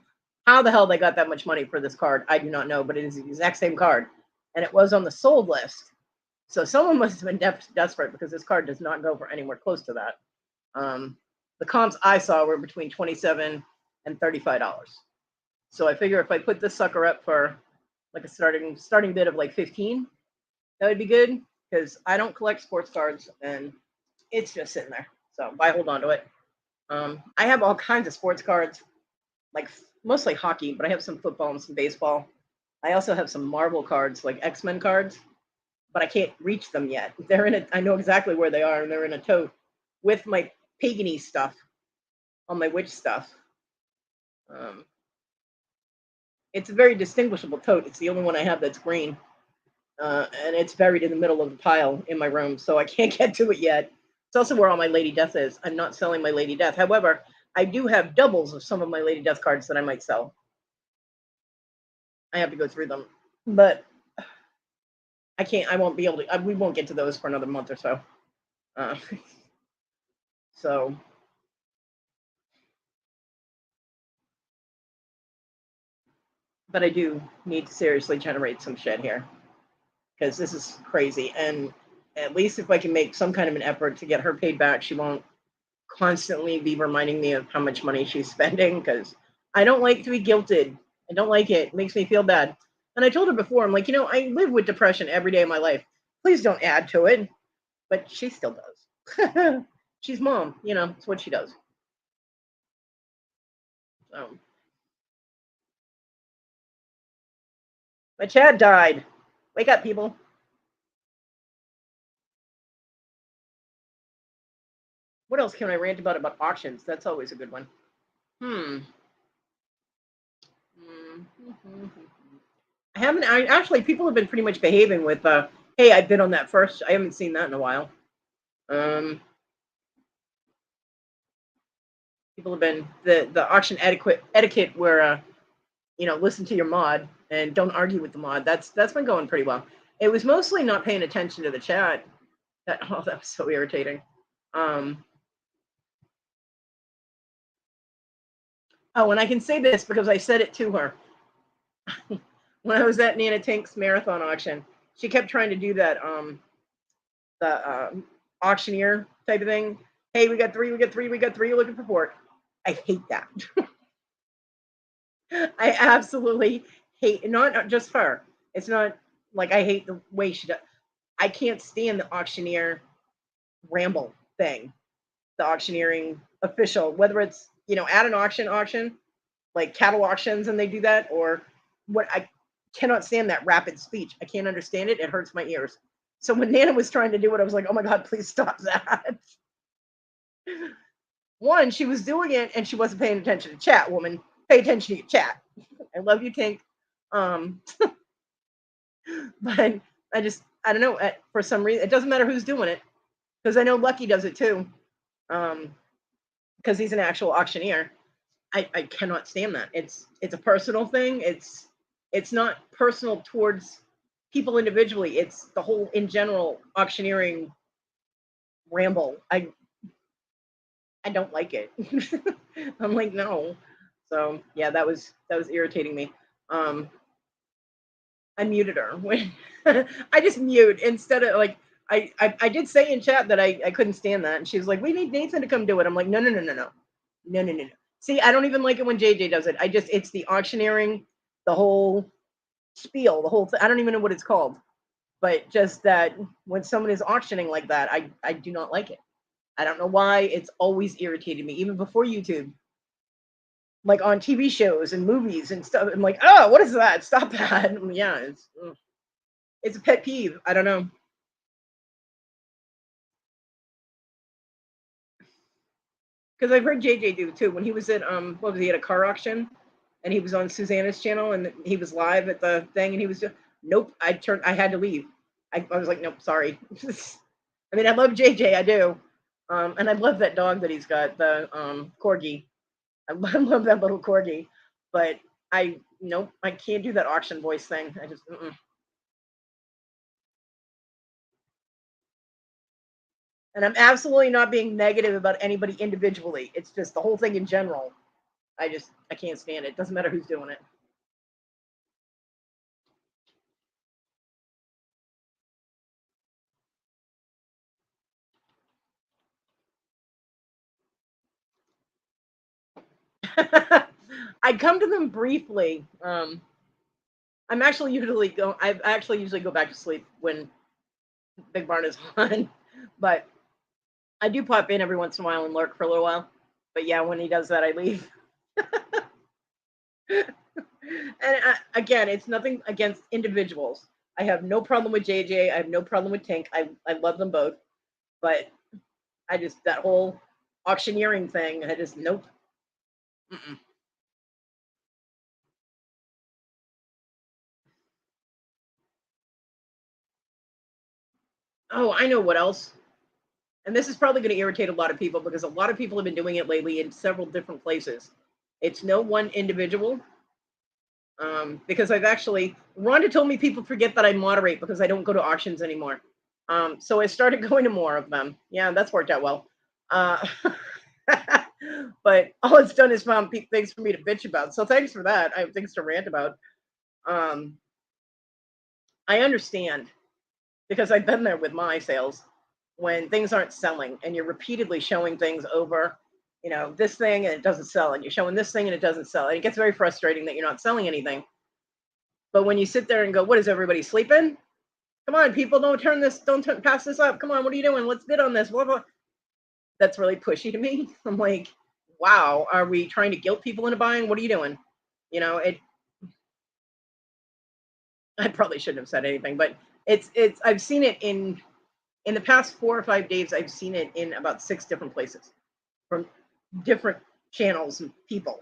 How the hell they got that much money for this card, I do not know, but it is the exact same card, and it was on the sold list. So someone must have been desperate, because this card does not go for anywhere close to that. The comps I saw were between $27 and $35. So I figure if I put this sucker up for like a starting bid of like 15, that would be good, because I don't collect sports cards and it's just sitting there. So I hold on to it. I have all kinds of sports cards, like mostly hockey, but I have some football and some baseball. I also have some Marvel cards, like X-Men cards, but I can't reach them yet. They're in a, I know exactly where they are, and they're in a tote with my pagany stuff on my witch stuff. It's a very distinguishable tote. It's the only one I have that's green. And it's buried in the middle of the pile in my room, so I can't get to it yet. It's also where all my Lady Death is. I'm not selling my Lady Death. However, I do have doubles of some of my Lady Death cards that I might sell. I have to go through them, but I can't. I won't be able to. We won't get to those for another month or so. So, but I do need to seriously generate some shit here, because this is crazy. And at least if I can make some kind of an effort to get her paid back, she won't constantly be reminding me of how much money she's spending, because I don't like to be guilted. I don't like it. It makes me feel bad. And I told her before, I'm like, I live with depression every day of my life. Please don't add to it. But she still does. She's mom, it's what she does. So my Chad died. Wake up, people. What else can I rant about auctions? That's always a good one. I haven't. Actually, people have been pretty much behaving with, hey, I bid on that first. I haven't seen that in a while. People have been the auction etiquette where, listen to your mod and don't argue with the mod. That's been going pretty well. It was mostly not paying attention to the chat. That was so irritating. Oh, and I can say this because I said it to her. When I was at Nana Tink's marathon auction, she kept trying to do that the auctioneer type of thing. Hey, we got three, looking for pork. I hate that. I absolutely hate, not just her. It's not like I hate the way she does. I can't stand the auctioneer ramble thing. The auctioneering official, whether it's, at an auction, like cattle auctions, and they do that, or what. I cannot stand that rapid speech. I can't understand it. It hurts my ears. So when Nana was trying to do it, I was like, oh my God, please stop that. One, she was doing it and she wasn't paying attention to chat, woman. Pay attention to your chat. I love you, Tink. But I don't know, for some reason, it doesn't matter who's doing it, because I know Lucky does it too, because he's an actual auctioneer. I cannot stand that. It's a personal thing. It's not personal towards people individually. It's the whole, in general, auctioneering ramble. I don't like it. I'm like, no. So yeah, that was irritating me. I muted her when I just mute instead of, like, I did say in chat that I couldn't stand that, and she was like, we need Nathan to come do it. I'm like, no. See, I don't even like it when JJ does it. It's the auctioneering, the whole spiel, the whole thing. I don't even know what it's called, but just that when someone is auctioning like that, I do not like it. I don't know why. It's always irritated me, even before YouTube. Like on TV shows and movies and stuff. I'm like, oh, what is that? Stop that. Yeah, it's a pet peeve. I don't know. Because I've heard JJ do too. When he was at what was he at a car auction? and he was on Susanna's channel, and he was live at the thing, and he was just, nope. I had to leave. I was like, nope, sorry. I mean, I love JJ, I do, and I love that dog that he's got, the corgi. I love that little corgi, but nope, I can't do that auction voice thing. I just, and I'm absolutely not being negative about anybody individually. It's just the whole thing in general. I can't stand it. Doesn't matter who's doing it. I come to them briefly. I'm actually usually go. I actually usually go back to sleep when Big Barn is on, but I do pop in every once in a while and lurk for a little while. But yeah, when he does that, I leave. And again, it's nothing against individuals. I have no problem with JJ. I have no problem with Tink. I love them both, but I just that whole auctioneering thing. I just nope. Mm-mm. Oh, I know what else. And this is probably going to irritate a lot of people because a lot of people have been doing it lately in several different places. It's no one individual. Because I've actually, Rhonda told me people forget that I moderate because I don't go to auctions anymore. So I started going to more of them. Yeah, that's worked out well. Uh, but all it's done is found things for me to bitch about. So thanks for that. I have things to rant about. Um, I understand because I've been there with my sales when things aren't selling and you're repeatedly showing things over, this thing and it doesn't sell, and you're showing this thing and it doesn't sell. And it gets very frustrating that you're not selling anything. But when you sit there and go, what is everybody sleeping? Come on, people, don't pass this up. Come on, what are you doing? Let's bid on this. Blah, blah. That's really pushy to me. I'm like, wow, are we trying to guilt people into buying? What are you doing? It I probably shouldn't have said anything, but it's I've seen it in the past 4 or 5 days. I've seen it in about 6 different places from different channels and people.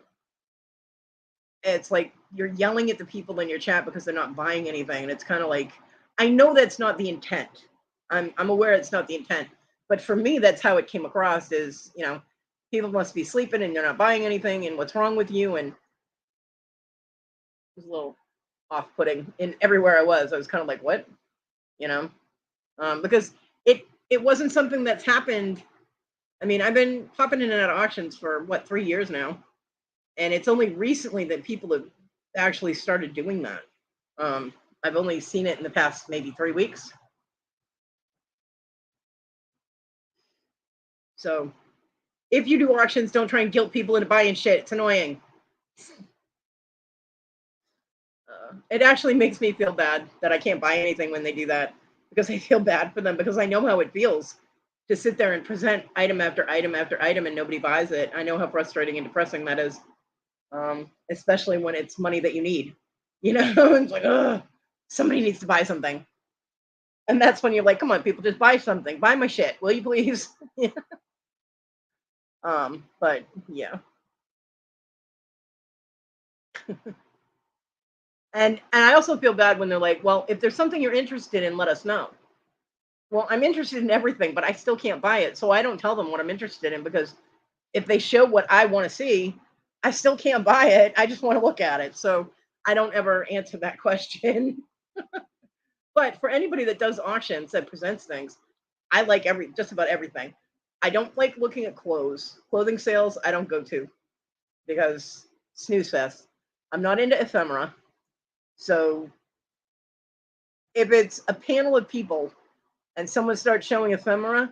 It's like you're yelling at the people in your chat because they're not buying anything. And it's kind of like, I know that's not the intent. I'm aware it's not the intent. But for me, that's how it came across is, people must be sleeping and they're not buying anything. And what's wrong with you? And it was a little off putting in everywhere I was. I was kind of like, what? You know? Because it wasn't something that's happened. I mean, I've been popping in and out of auctions for what, 3 years now. And it's only recently that people have actually started doing that. I've only seen it in the past maybe 3 weeks. So if you do auctions, don't try and guilt people into buying shit. It's annoying. It actually makes me feel bad that I can't buy anything when they do that because I feel bad for them because I know how it feels to sit there and present item after item after item and nobody buys it. I know how frustrating and depressing that is, especially when it's money that you need. It's like, oh, somebody needs to buy something. And that's when you're like, come on, people, just buy something. Buy my shit, will you please? But yeah. And I also feel bad when they're like, well, if there's something you're interested in, let us know. Well, I'm interested in everything, but I still can't buy it. So I don't tell them what I'm interested in because if they show what I want to see, I still can't buy it. I just want to look at it. So I don't ever answer that question. But for anybody that does auctions that presents things, I like just about everything. I don't like looking at clothing sales. I don't go to because snooze fest. I'm not into ephemera. So if it's a panel of people and someone starts showing ephemera,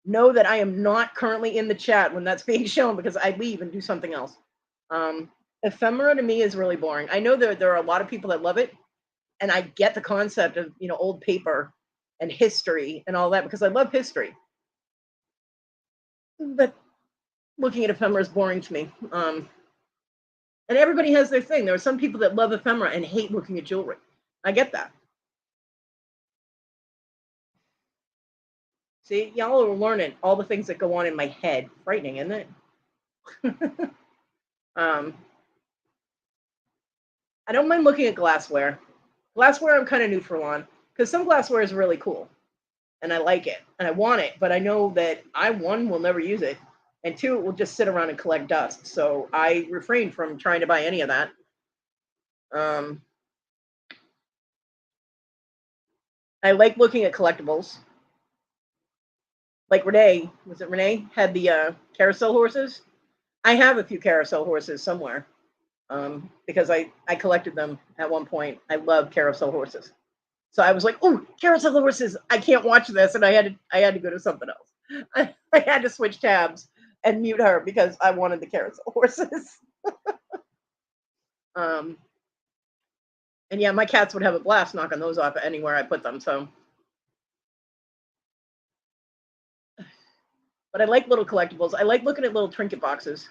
know that I am not currently in the chat when that's being shown because I leave and do something else. Ephemera to me is really boring. I know there are a lot of people that love it, and I get the concept of old paper and history and all that because I love history. But looking at ephemera is boring to me. And everybody has their thing. There are some people that love ephemera and hate looking at jewelry. I get that. See, y'all are learning all the things that go on in my head. Frightening, isn't it? I don't mind looking at glassware. Glassware I'm kind of neutral on because some glassware is really cool and I like it and I want it, but I know that I, one, will never use it, and two, it will just sit around and collect dust. So I refrain from trying to buy any of that. Um, I like looking at collectibles. Like Renee, was it Renee had the carousel horses? I have a few carousel horses somewhere because I collected them at one point. I love carousel horses. So I was like, "Oh, carousel horses! I can't watch this," and I had to go to something else. I had to switch tabs and mute her because I wanted the carousel horses. Um, and yeah, my cats would have a blast knocking those off anywhere I put them. So, but I like little collectibles. I like looking at little trinket boxes.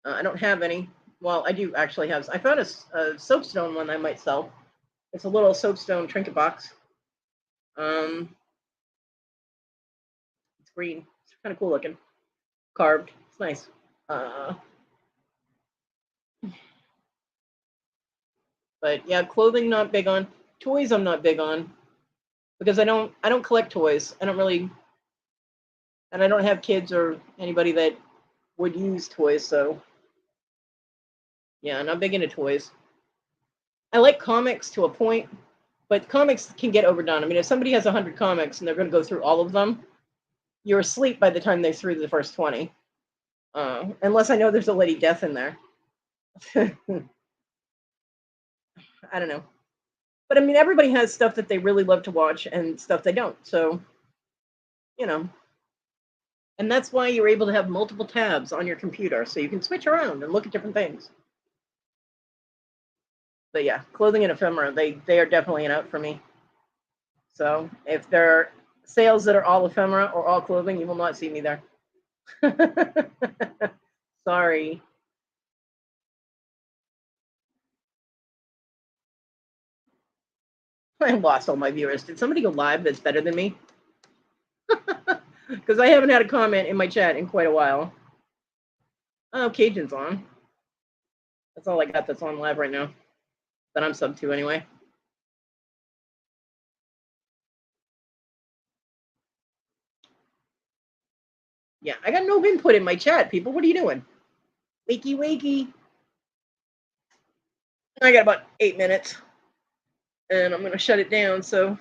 I don't have any. Well, I do actually have. I found a soapstone one I might sell. It's a little soapstone trinket box. Um, it's green. It's kind of cool looking. Carved. It's nice. Uh, but yeah, clothing not big on. Toys I'm not big on because I don't collect toys. I don't really, and I don't have kids or anybody that would use toys. So yeah, I'm not big into toys. I like comics to a point, but comics can get overdone. I mean, if somebody has 100 comics and they're going to go through all of them, you're asleep by the time they through the first 20. Unless I know there's a Lady Death in there. I don't know. But I mean, everybody has stuff that they really love to watch and stuff they don't. So, you know, and that's why you're able to have multiple tabs on your computer so you can switch around and look at different things. But yeah, clothing and ephemera, they are definitely an out for me. So if there are sales that are all ephemera or all clothing, you will not see me there. Sorry. I lost all my viewers. Did somebody go live that's better than me? Because I haven't had a comment in my chat in quite a while. Oh, Cajun's on. That's all I got that's on live right now. That I'm sub to anyway. Yeah, I got no input in my chat, people. What are you doing? Wakey, wakey. I got about 8 minutes. And I'm going to shut it down. So,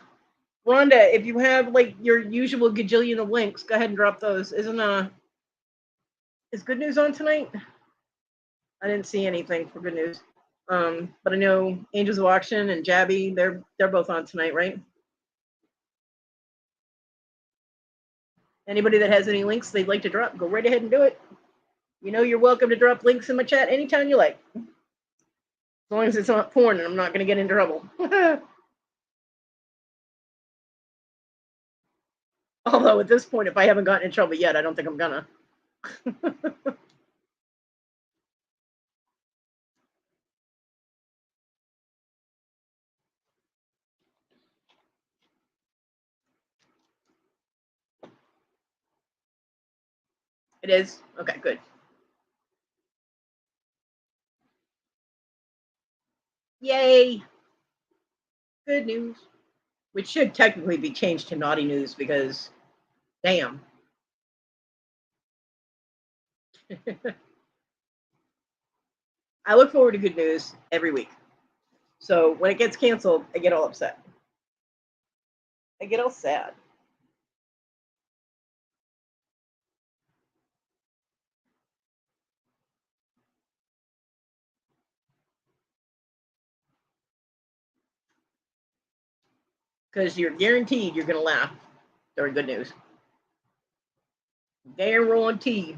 Rhonda, if you have like your usual gajillion of links, go ahead and drop those. Is Good News on tonight? I didn't see anything for Good News. But I know Angels of Auction and Jabby, they're both on tonight, right? Anybody that has any links they'd like to drop, go right ahead and do it. You know you're welcome to drop links in my chat anytime you like. As long as it's not porn and I'm not going to get in trouble. Although at this point, if I haven't gotten in trouble yet, I don't think I'm gonna. It is? Okay, good. Yay! Good news. Which should technically be changed to naughty news because, damn. I look forward to good news every week. So when it gets canceled, I get all upset. I get all sad. Because you're guaranteed you're going to laugh during good news. Guaranteed.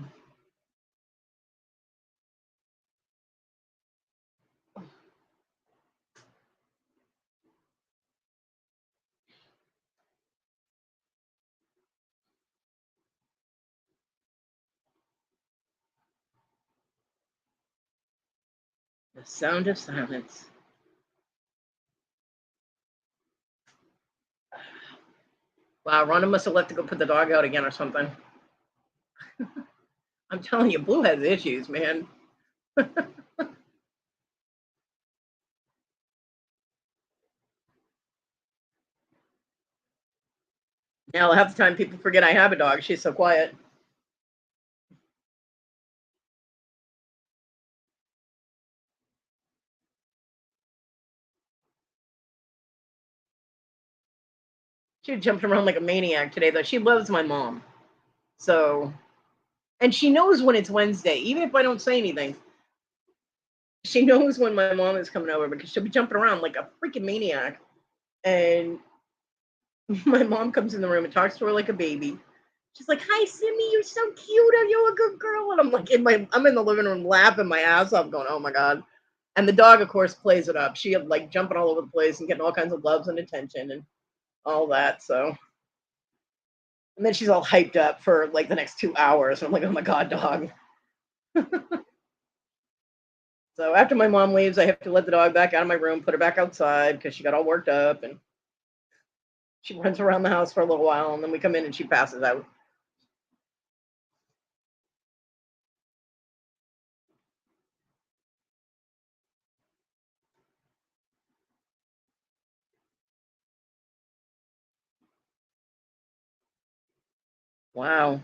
The sound of silence. Wow, Rhonda must have left to go put the dog out again or something. I'm telling you, Blue has issues, man. Now, half the time people forget I have a dog. She's so quiet. She jumped around like a maniac today, though. She loves my mom. So, and she knows when it's Wednesday, even if I don't say anything. She knows when my mom is coming over because she'll be jumping around like a freaking maniac. And my mom comes in the room and talks to her like a baby. She's like, "Hi, Simi, you're so cute. Are you a good girl?" And I'm like, I'm in the living room laughing my ass off, going, "Oh my god!" And the dog, of course, plays it up. She like jumping all over the place and getting all kinds of loves and attention and all that. So, and then she's all hyped up for like the next 2 hours. And I'm like, "Oh my god, dog!" So after my mom leaves, I have to let the dog back out of my room, put her back outside because she got all worked up, and she runs around the house for a little while, and then we come in and she passes out. Wow.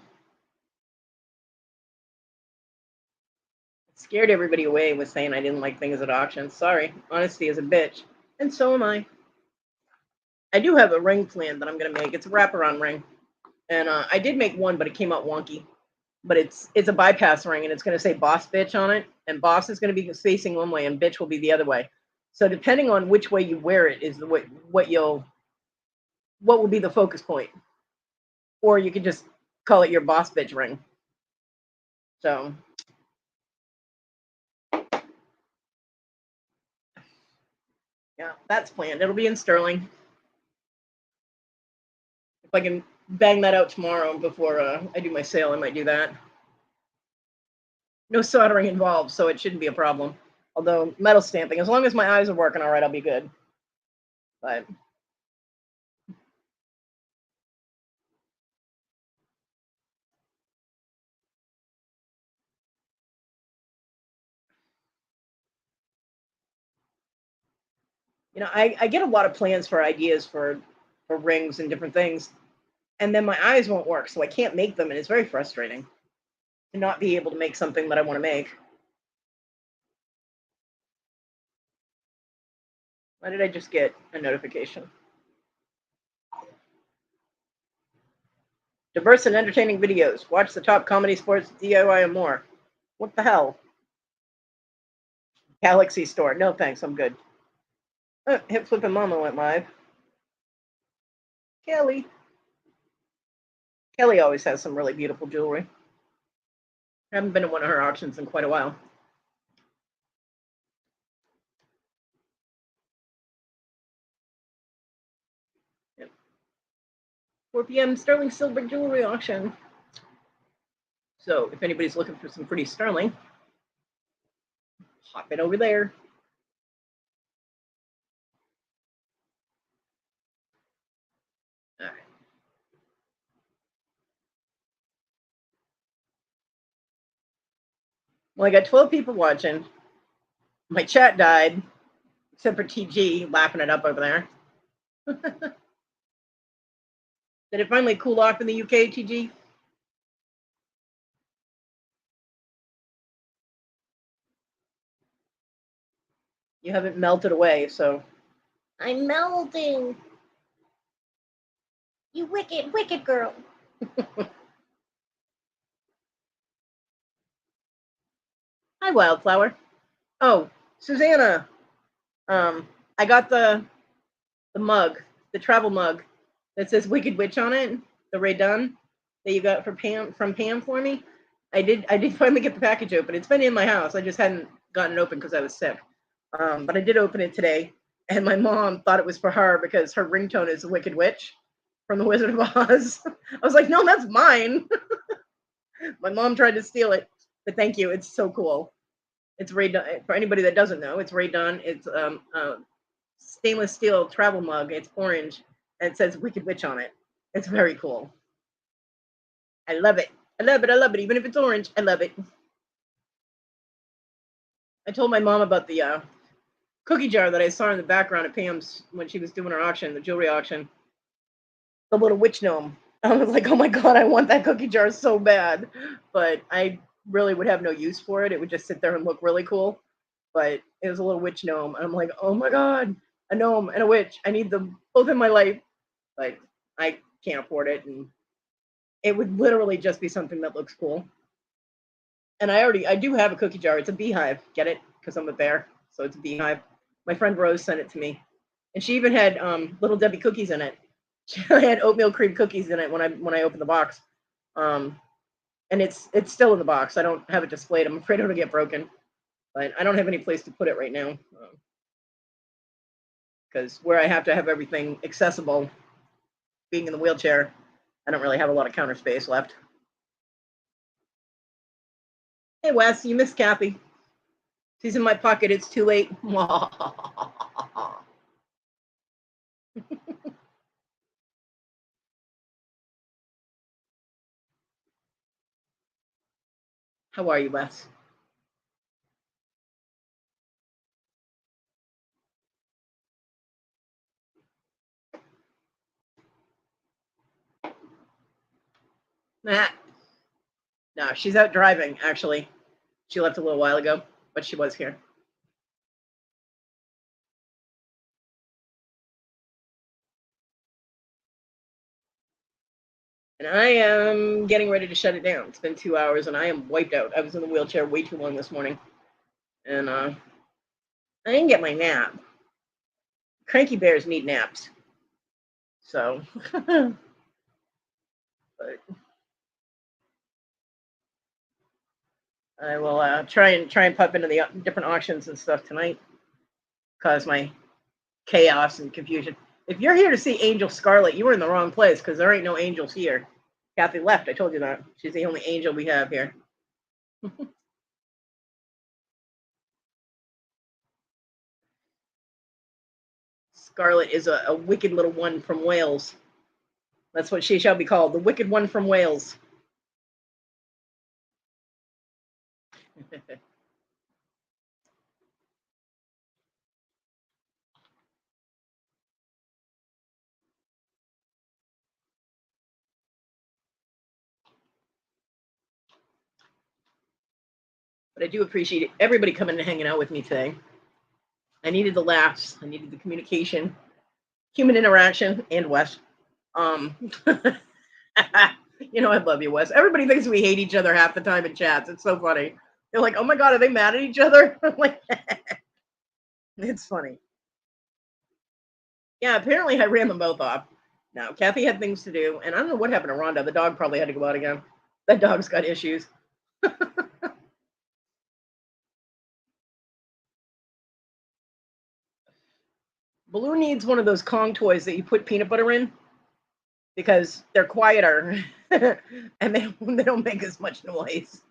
Scared everybody away with saying I didn't like things at auctions. Sorry. Honesty is a bitch. And so am I. I do have a ring plan that I'm going to make. It's a wraparound ring. And I did make one, but it came out wonky. But it's a bypass ring, and it's going to say boss bitch on it. And boss is going to be facing one way, and bitch will be the other way. So depending on which way you wear it is what will be the focus point. Or you could just call it your boss bitch ring. So yeah, that's planned. It'll be in sterling. If I can bang that out tomorrow before I do my sale, I might do that. No soldering involved, so it shouldn't be a problem. Although metal stamping, as long as my eyes are working all right, I'll be good. But I get a lot of plans for ideas for rings and different things, and then my eyes won't work, so I can't make them, and it's very frustrating to not be able to make something that I want to make. Why did I just get a notification? Diverse and entertaining videos. Watch the top comedy, sports, DIY, and more. What the hell? Galaxy Store. No thanks, I'm good. Hip Flippin' Mama went live. Kelly. Kelly always has some really beautiful jewelry. I haven't been to one of her auctions in quite a while. Yep. 4 p.m. Sterling Silver Jewelry Auction. So if anybody's looking for some pretty sterling, hop it over there. All right. Well, I got 12 people watching. My chat died, except for TG laughing it up over there. Did it finally cool off in the UK, TG? You haven't melted away, so. I'm melting. You wicked, wicked girl. Hi, Wildflower. Oh, Susanna. I got the mug, the travel mug that says Wicked Witch on it, the Ray Dunn that you got from Pam for me. I did finally get the package open. It's been in my house. I just hadn't gotten it open because I was sick. But I did open it today, and my mom thought it was for her because her ringtone is the Wicked Witch from the Wizard of Oz. I was like, no, that's mine. My mom tried to steal it, but thank you. It's so cool. It's Ray Dunn. For anybody that doesn't know, it's Ray Dunn. It's stainless steel travel mug. It's orange and it says Wicked Witch on it. It's very cool. I love it. I love it. I love it. Even if it's orange, I love it. I told my mom about the cookie jar that I saw in the background at Pam's when she was doing her auction, the jewelry auction. the little witch gnome. I was like, oh my god, I want that cookie jar so bad, but I really would have no use for it. It would just sit there and look really cool. But it was a little witch gnome. I'm like, oh my god, a gnome and a witch. I need them both in my life, but I can't afford it, and it would literally just be something that looks cool. And I do have a cookie jar. It's a beehive. Get it? Because I'm a bear, so it's a beehive. My friend Rose sent it to me, and she even had little Debbie cookies in it. She had oatmeal cream cookies in it when I opened the box. Um, and it's still in the box. I don't have it displayed. I'm afraid it'll get broken, but I don't have any place to put it right now because where I have to have everything accessible, being in the wheelchair, I don't really have a lot of counter space left. Hey Wes, you missed Kathy. She's in my pocket. It's too late. How are you, Wes? Nah. No, she's out driving, actually. She left a little while ago, but she was here. And I am getting ready to shut it down. It's been 2 hours and I am wiped out. I was in the wheelchair way too long this morning. And I didn't get my nap. Cranky bears need naps. So, but I will try and pop into the different auctions and stuff tonight. Cause my chaos and confusion. If you're here to see Angel Scarlet, you were in the wrong place because there ain't no angels here. Kathy left. I told you that. She's the only angel we have here. Scarlet is a wicked little one from Wales. That's what she shall be called, the wicked one from Wales. But I do appreciate everybody coming and hanging out with me today. I needed the laughs. I needed the communication, human interaction, and Wes. Um, I love you, Wes. Everybody thinks we hate each other half the time in chats. It's so funny. They're like, "Oh my god, are they mad at each other?" I'm like, it's funny. Yeah, apparently I ran them both off. Now, Kathy had things to do, and I don't know what happened to Rhonda. The dog probably had to go out again. That dog's got issues. Baloo needs one of those Kong toys that you put peanut butter in because they're quieter and they don't make as much noise.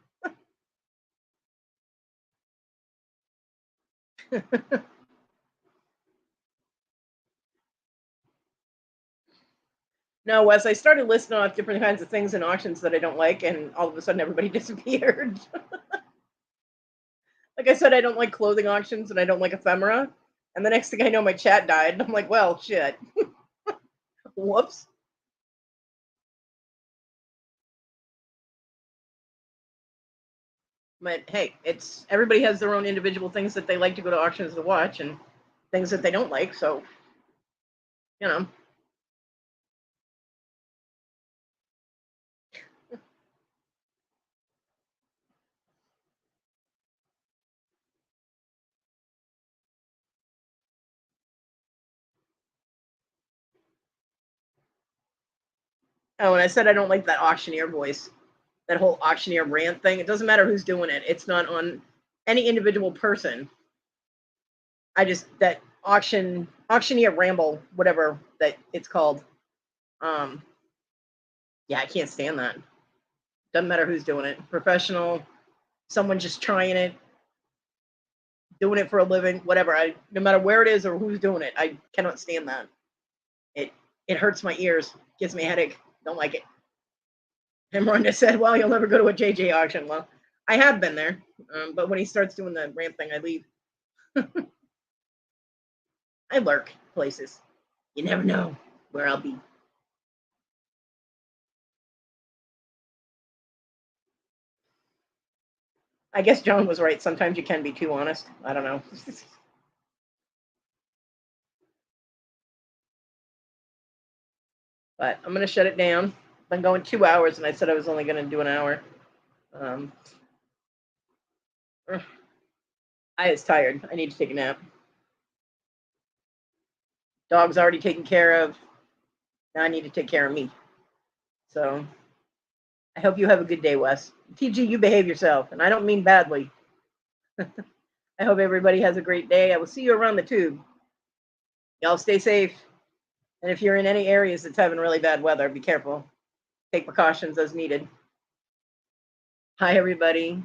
No, Wes, I started listing off different kinds of things in auctions that I don't like, and all of a sudden everybody disappeared. Like I said, I don't like clothing auctions and I don't like ephemera. And the next thing I know, my chat died. And I'm like, well, shit. Whoops. But hey, it's everybody has their own individual things that they like to go to auctions to watch and things that they don't like. So, you know. Oh, and I said I don't like that auctioneer voice, that whole auctioneer rant thing. It doesn't matter who's doing it. It's not on any individual person. I just that auctioneer ramble, whatever that it's called. Um, yeah, I can't stand that. Doesn't matter who's doing it. Professional, someone just trying it, doing it for a living, whatever. No matter where it is or who's doing it, I cannot stand that. It it hurts my ears, gives me a headache. Don't like it. And Rhonda said, "Well, you'll never go to a JJ auction." Well, I have been there, but when he starts doing the ramp thing, I leave. I lurk places. You never know where I'll be. I guess John was right. Sometimes you can be too honest. I don't know. But I'm going to shut it down. Been going 2 hours, and I said I was only going to do an hour. Um, I was tired. I need to take a nap. Dog's already taken care of. Now I need to take care of me. So I hope you have a good day, Wes. TG, you behave yourself, and I don't mean badly. I hope everybody has a great day. I will see you around the tube. Y'all stay safe. And if you're in any areas that's having really bad weather, be careful. Take precautions as needed. Hi, everybody.